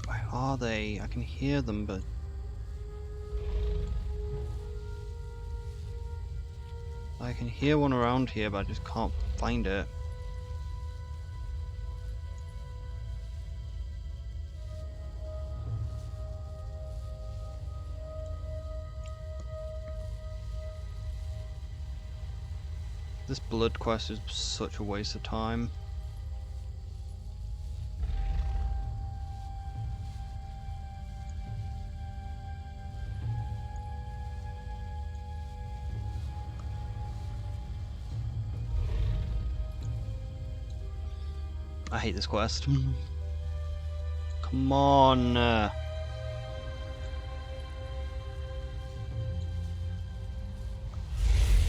Where are they? I can hear them, but I can hear one around here, but I just can't find it. This blood quest is such a waste of time. I hate this quest. Come on.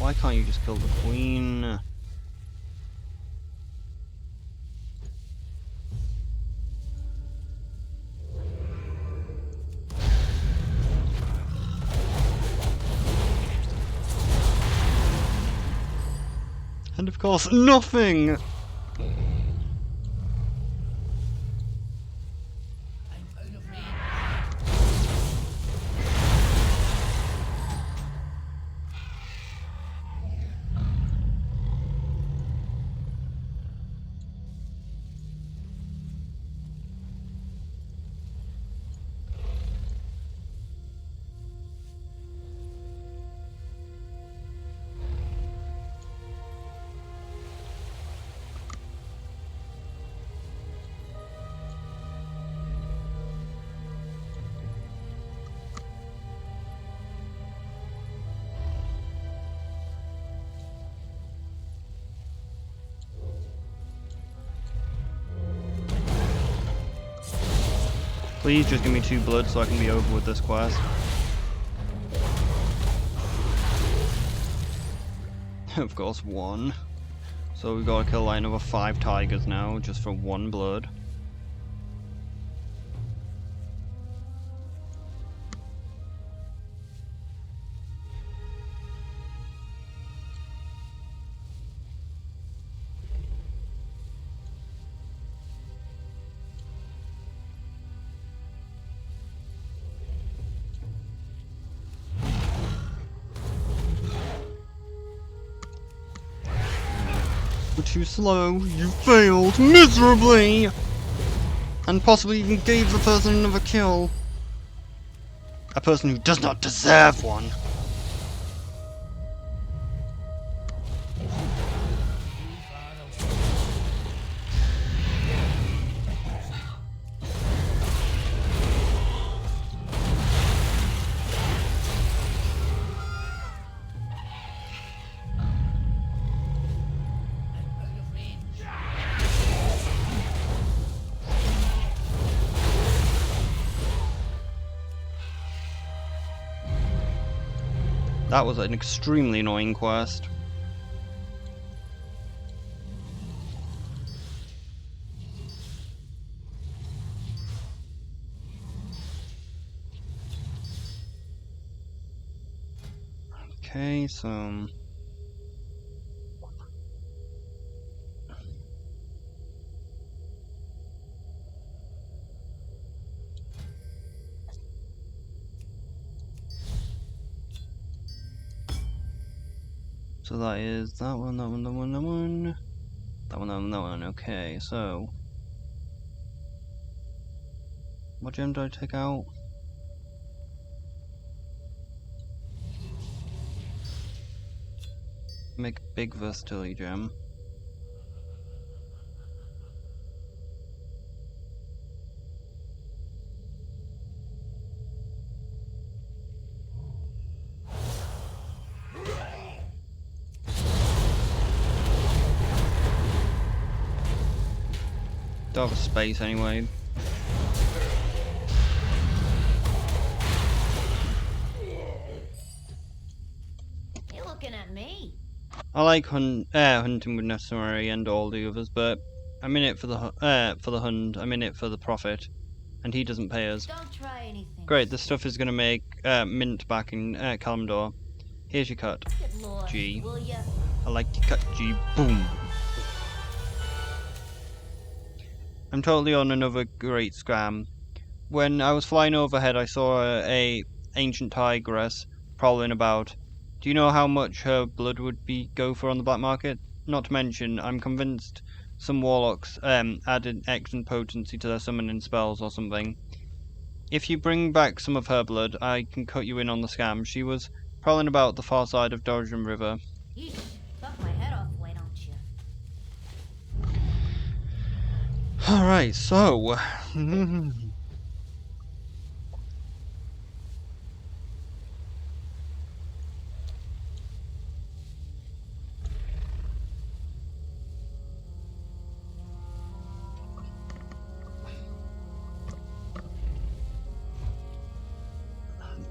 Why can't you just kill the queen? And of course, nothing! Please just give me 2 blood so I can be over with this quest. Of course, 1. So we gotta kill like another 5 tigers now, just for 1 blood. We're too slow, you failed miserably! And possibly even gave the person another kill. A person who does not deserve one. That was an extremely annoying quest. Okay, so... So that is that one, that one, that one, that one. That one, that one, that one. Okay, so... What gem did I take out? Make a big versatility gem. Don't have a space anyway. You're looking at me. I like hunting with necessary and all the others, but I'm in it for the hunt. I'm in it for the profit, and he doesn't pay us. Don't try anything. Great, this stuff is gonna make mint back in Kalimdor. Here's your cut. Get lost, G. will ya? I like your cut, G. Boom. I'm totally on another great scam. When I was flying overhead, I saw a ancient tigress prowling about. Do you know how much her blood would go for on the black market? Not to mention, I'm convinced some warlocks added excellent potency to their summoning spells or something. If you bring back some of her blood, I can cut you in on the scam. She was prowling about the far side of Dodgen River. Yeesh, fuck my head off, why don't you? Alright, so...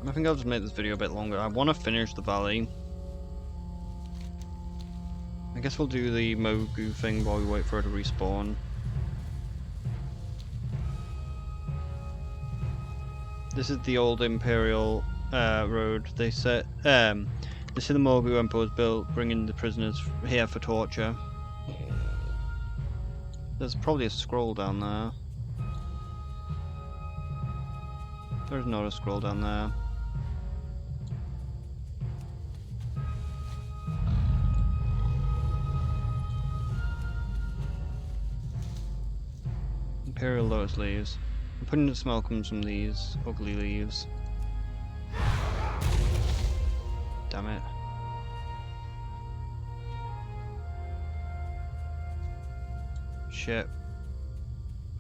I think I'll just make this video a bit longer. I want to finish the valley. guess we'll do the Mogu thing while we wait for her to respawn. This is the old Imperial road. They said the Mogu Emperor was built, bringing the prisoners here for torture. There's probably a scroll down there. There's not a scroll down there. Imperial lotus leaves. The pungent smell comes from these ugly leaves. Damn it. Shit.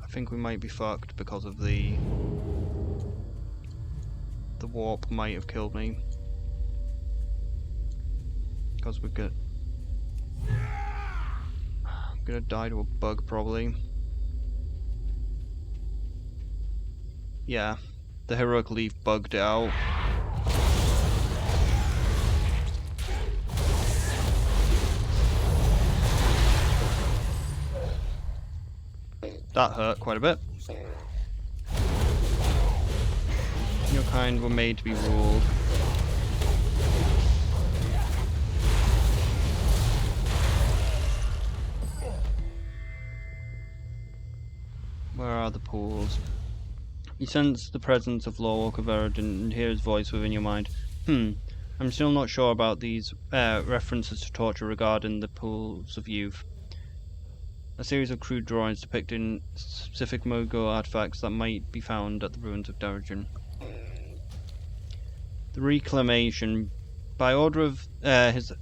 I think we might be fucked because of the warp might have killed me. Because we're gonna... I'm gonna die to a bug probably. Yeah, the heroic leaf bugged it out. That hurt quite a bit. Your kind were made to be ruled. Where are the pools? You sense the presence of Lawwalker Veradin and hear his voice within your mind. I'm still not sure about these references to torture regarding the pools of youth. A series of crude drawings depicting specific Mogul artifacts that might be found at the ruins of Darajin. The reclamation. By order of his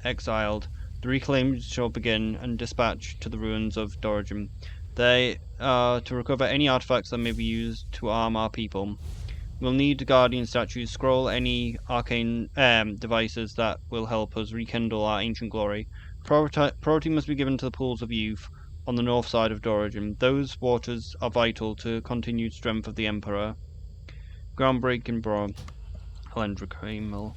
exiled, the reclaim shall begin and dispatch to the ruins of Darajin. They are to recover any artifacts that may be used to arm our people. We'll need guardian statues, scroll any arcane devices that will help us rekindle our ancient glory. Priority must be given to the pools of youth on the north side of Darajin. Those waters are vital to continued strength of the Emperor. Groundbreaking bro. Helendra Kreml.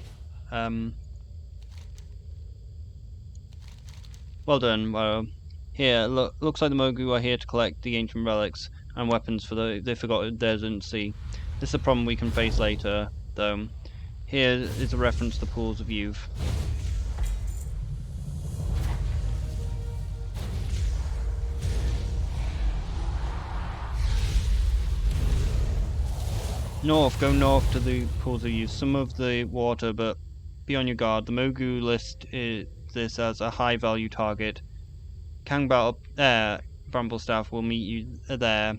Well done. Well, here, looks like the Mogu are here to collect the ancient relics and weapons for the forgotten desert sea. This is a problem we can face later, though. Here is a reference to the pools of youth. North, go north to the pools of youth. Some of the water, but be on your guard. The Mogu list this as a high value target. Kangbao Bramblestaff will meet you there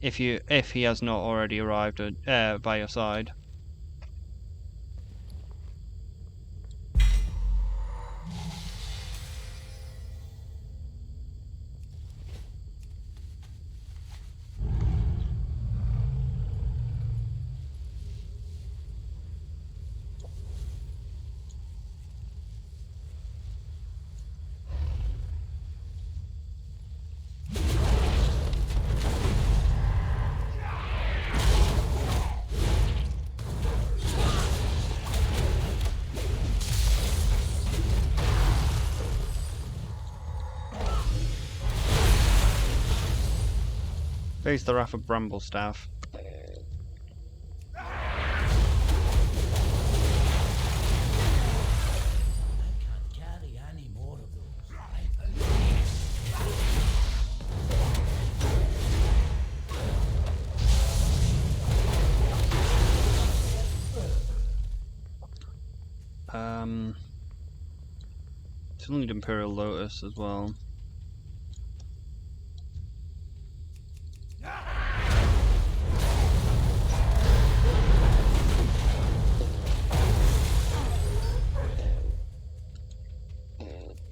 if he has not already arrived by your side. Face the wrath of Bramblestaff. I can't carry any more of those. Still need Imperial Lotus as well.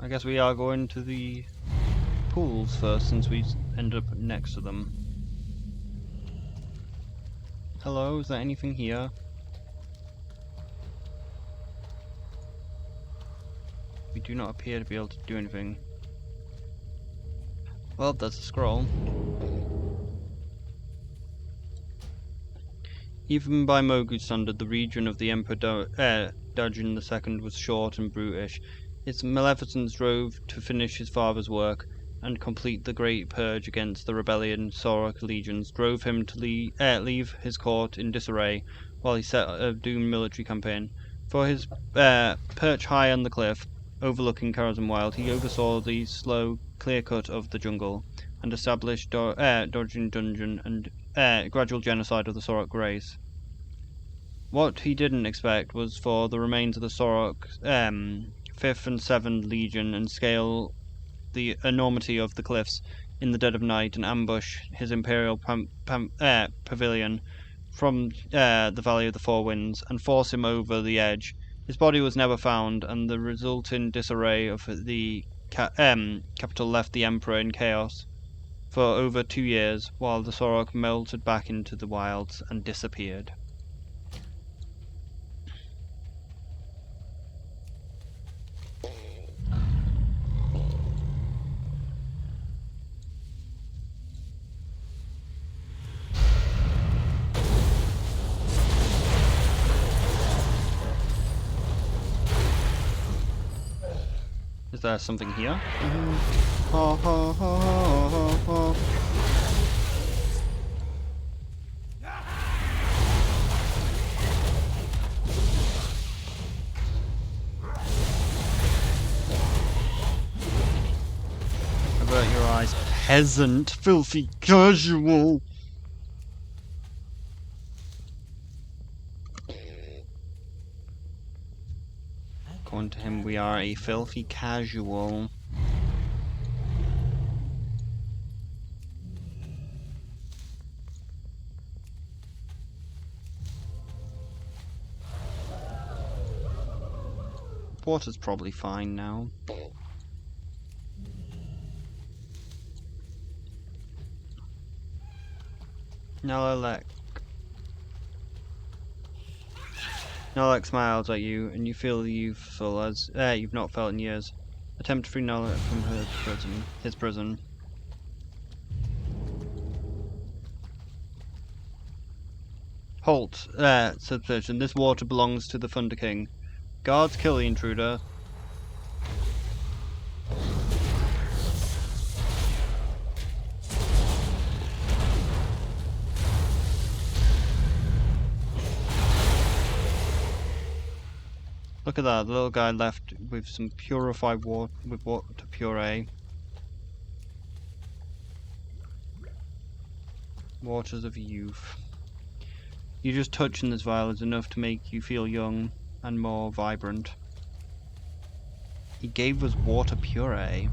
I guess we are going to the pools first, since we ended up next to them. Hello, is there anything here? We do not appear to be able to do anything. Well, there's a scroll. Even by Mogu standard, the region of the Emperor Dajin II was short and brutish. His maleficence drove to finish his father's work and complete the great purge against the rebellion. Sorok legions drove him to leave his court in disarray while he set a doomed military campaign. For his perch high on the cliff overlooking Karazhan Wild, he oversaw the slow clear-cut of the jungle and established dodging dungeon and gradual genocide of the Sorok race. What he didn't expect was for the remains of the Sorok 5th and 7th Legion and scale the enormity of the cliffs in the dead of night and ambush his imperial pavilion from the Valley of the Four Winds and force him over the edge. His body was never found, and the resulting disarray of the capital left the Emperor in chaos for over 2 years, while the Sorok melted back into the wilds and disappeared. Is there something here? Ha ha ha ha ha ha. Avert your eyes, peasant, filthy casual. According to him, we are a filthy casual. Water's probably fine now. Nalek smiles at you, and you feel youthful as you've not felt in years. Attempt to free Nalek from his prison. Halt, subscription. This water belongs to the Thunder King. Guards, kill the intruder. Look at that, the little guy left with some purified water, with water puree. Waters of youth. You just touching this vial is enough to make you feel young and more vibrant. He gave us water puree.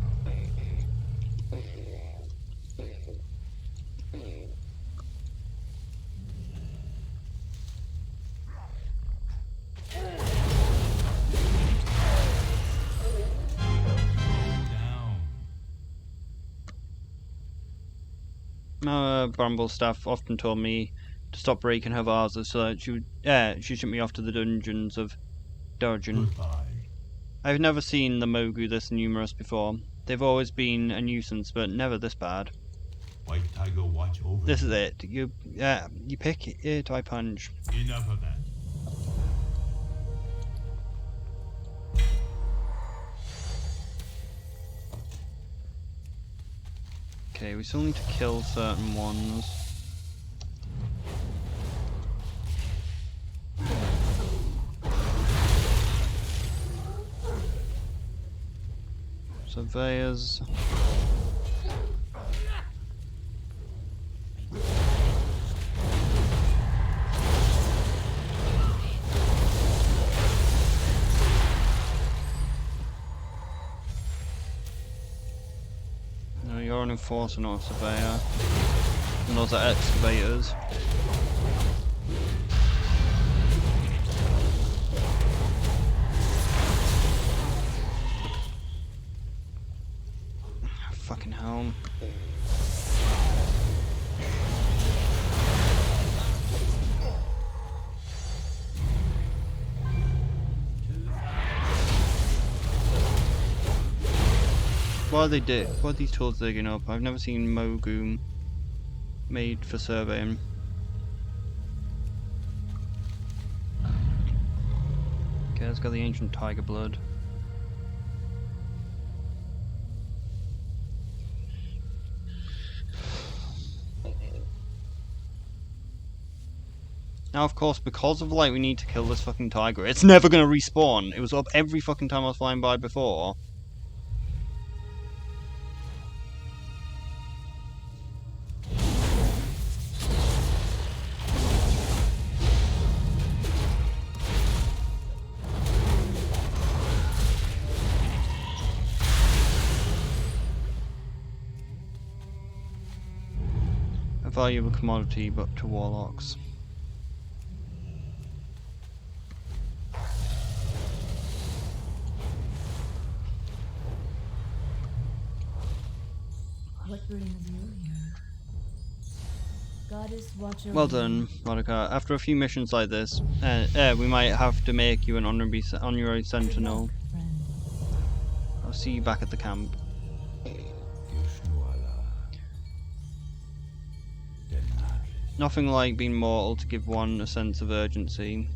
Bramble staff often told me to stop breaking her vases so that she sent me off to the dungeons of Darjan. I've never seen the Mogu this numerous before. They've always been a nuisance, but never this bad. White Tiger watch over. This is it. You pick it, I punch. Enough of that. Okay, we still need to kill certain ones. Surveyors. No, you're an enforcer, not a surveyor. And those are excavators. Fucking hell. What are these tools digging up? I've never seen Mogu made for surveying. Okay, let's go the ancient tiger blood. Now, of course, because of like we need to kill this fucking tiger, it's never gonna respawn. It was up every fucking time I was flying by before. A valuable commodity, but to warlocks. What brings you here? Goddess, watch over Well you. done, Mordecai. After a few missions like this, we might have to make you an honorary Good sentinel. luck, friend. I'll see you back at the camp. Nothing like being mortal to give one a sense of urgency.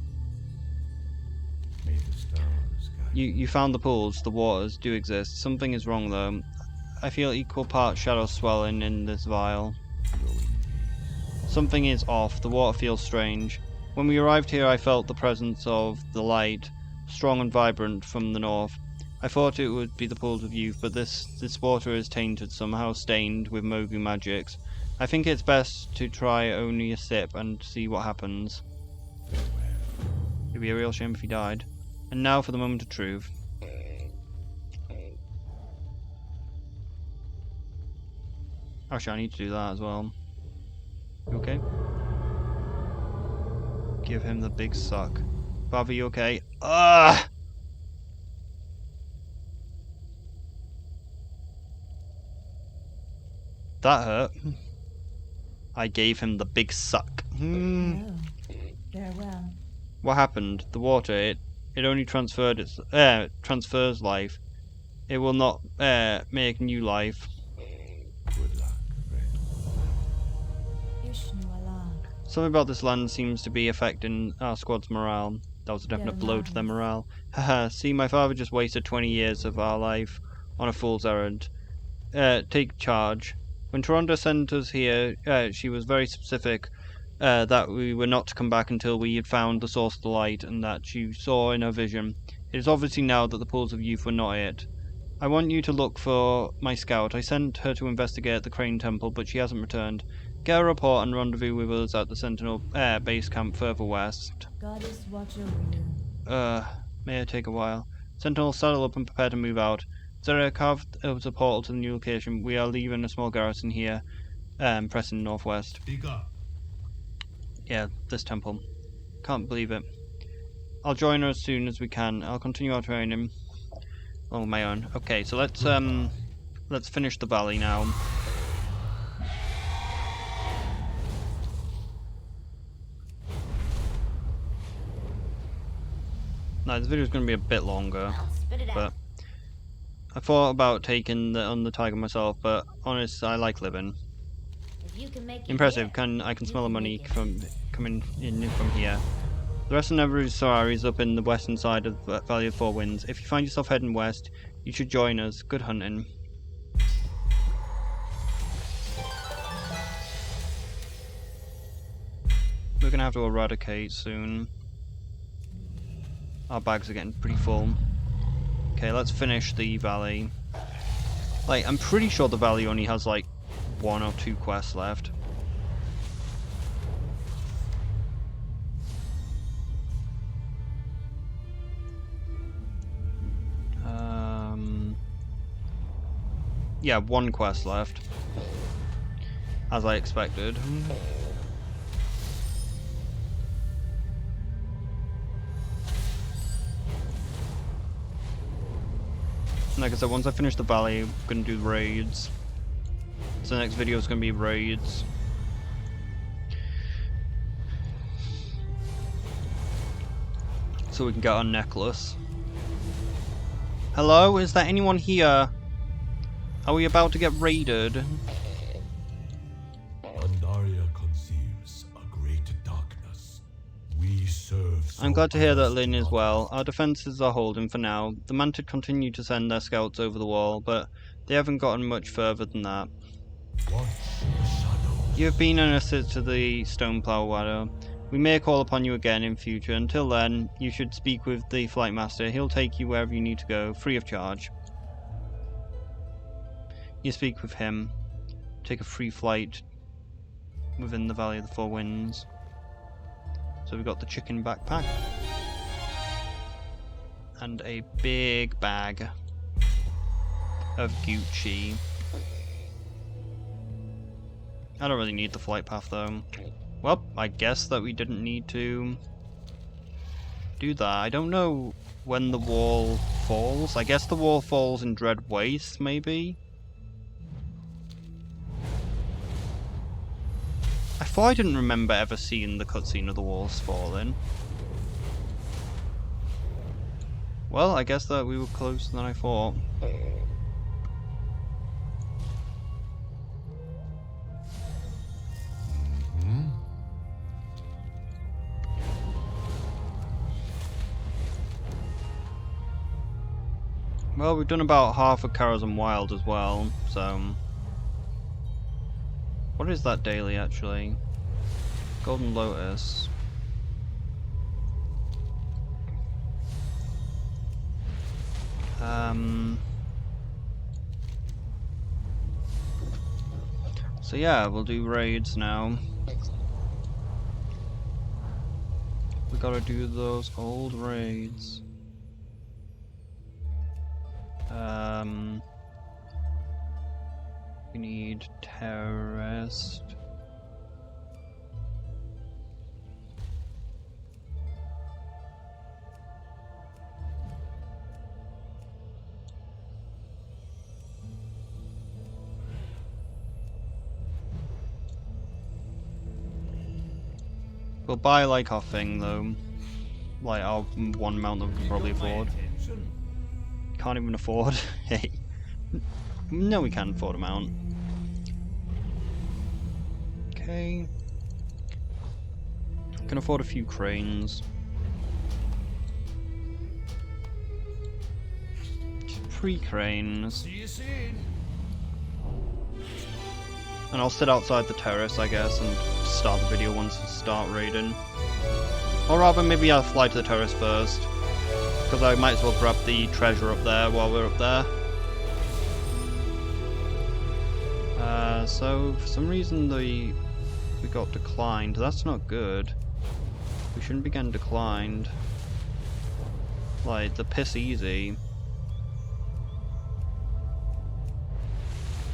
May the stars guide You found the pools, the waters do exist. Something is wrong though. I feel equal parts shadow swelling in this vial. Something is off, the water feels strange. When we arrived here I felt the presence of the light, strong and vibrant from the north. I thought it would be the pools of youth, but this water is tainted, somehow stained with Mogu magics. I think it's best to try only a sip and see what happens. It'd be a real shame if he died. And now for the moment of truth. Actually, I need to do that as well. You okay? Give him the big suck. Bobby, you okay? Ah! That hurt. I gave him the big suck. Oh, farewell. What happened? The water, it only transferred its transfers life. It will not make new life. good luck, friend. Ishnu Allah. Something about this land seems to be affecting our squad's morale. That was a definite blow to their morale. Haha, see, my father just wasted 20 years of our life on a fool's errand. Take charge. When Toronto sent us here, she was very specific that we were not to come back until we had found the source of the light, and that she saw in her vision. It is obviously now that the pools of youth were not it. I want you to look for my scout. I sent her to investigate the Crane Temple, but she hasn't returned. Get a report and rendezvous with us at the Sentinel base camp further west. Goddess, watch over you. May it take a while. Sentinel, saddle up and prepare to move out. Zera carved out a portal to the new location. We are leaving a small garrison here, pressing northwest. Speak up. Yeah, this temple. Can't believe it. I'll join her as soon as we can. I'll continue our training on my own. Okay, so let's finish the valley now. Now this video is going to be a bit longer, Spit it but out. I thought about taking on the tiger myself, but honest, I like living. If you can make it Impressive. here, I can you smell the can money make it. from coming in from here. The rest of Neveru's Sorari is up in the western side of the Valley of Four Winds. If you find yourself heading west, you should join us. Good hunting. We're gonna have to eradicate soon. Our bags are getting pretty full. Okay, let's finish the valley. Like, I'm pretty sure the valley only has like 1 or 2 quests left. Yeah, 1 quest left. As I expected. Like I said, once I finish the valley, I'm gonna do raids. So the next video is gonna be raids. So we can get our necklace. Hello? Is there anyone here? Are we about to get raided? Pandaria conceals a great darkness. We serve. I'm glad to hear that Lynn is well. Our defences are holding for now. The Mantid continue to send their scouts over the wall, but they haven't gotten much further than that. Watch the shadows. You have been an assist to the Stoneplow Ladder. We may call upon you again in future. Until then, you should speak with the Flight Master. He'll take you wherever you need to go, free of charge. You speak with him. Take a free flight within the Valley of the Four Winds. So we've got the chicken backpack. And a big bag of Gucci. I don't really need the flight path though. Well, I guess that we didn't need to do that. I don't know when the wall falls. I guess the wall falls in Dread Waste, maybe? I thought I didn't remember ever seeing the cutscene of the walls falling. Well, I guess that we were closer than I thought. Well, we've done about half of Karakoram Wild as well, so... What is that daily, actually? Golden Lotus. So yeah, we'll do raids now. We gotta do those old raids. We need terrorist. We'll buy like our thing though. Like our one mount that we can probably afford. Can't even afford. Hey. No, we can afford a mount. Okay. Can afford a few cranes. Pre-cranes. See you soon. And I'll sit outside the terrace, I guess, and start the video once we start raiding. Or rather, maybe I'll fly to the terrace first. Because I might as well grab the treasure up there while we're up there. So, for some reason we got declined. That's not good. We shouldn't be getting declined. Like, the piss easy.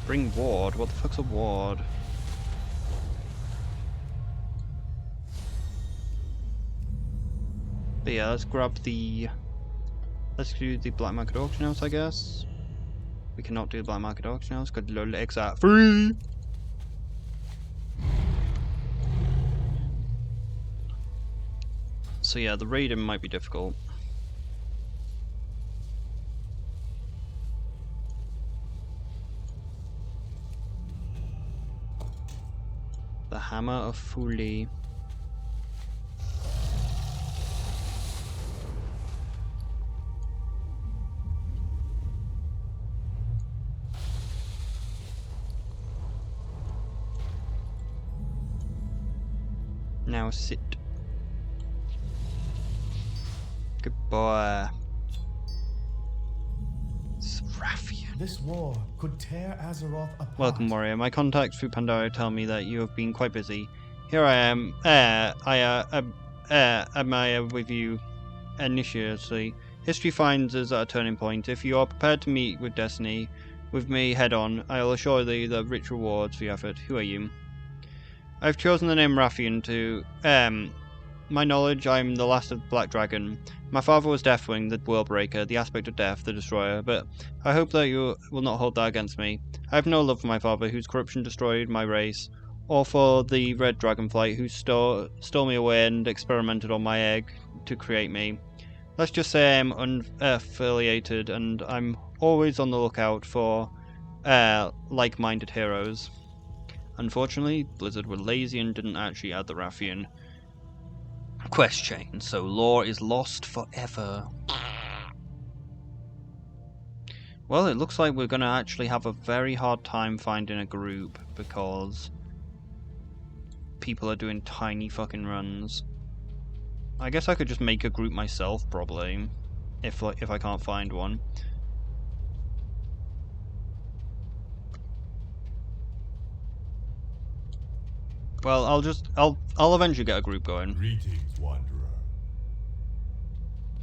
Bring ward? What the fuck's a ward? But yeah, let's grab the... Let's do the black market auction house, I guess. We cannot do the black market auction house, because lol exat free! So yeah, the raiding might be difficult. The Hammer of Fuli. Now sit. Good boy. Raffian. This war could tear Azeroth apart. Welcome, warrior. My contacts through Pandora tell me that you have been quite busy. Here I am. Am I with you initially? History finds us at a turning point. If you are prepared to meet with Destiny, with me head on, I will assure thee the rich rewards for your effort. Who are you? I've chosen the name Raffian to, my knowledge, I am the last of the Black Dragon. My father was Deathwing, the Worldbreaker, the aspect of death, the destroyer, but I hope that you will not hold that against me. I have no love for my father, whose corruption destroyed my race, or for the Red Dragonflight, who stole me away and experimented on my egg to create me. Let's just say I'm unaffiliated, and I'm always on the lookout for, like-minded heroes. Unfortunately, Blizzard were lazy and didn't actually add the Raffian quest chain, so lore is lost forever. Well, it looks like we're going to actually have a very hard time finding a group, because people are doing tiny fucking runs. I guess I could just make a group myself, probably, if I can't find one. Well, I'll eventually get a group going. Greetings, wanderer.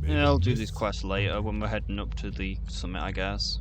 May Yeah, the I'll do these mists quests later when we're heading up to the summit, I guess.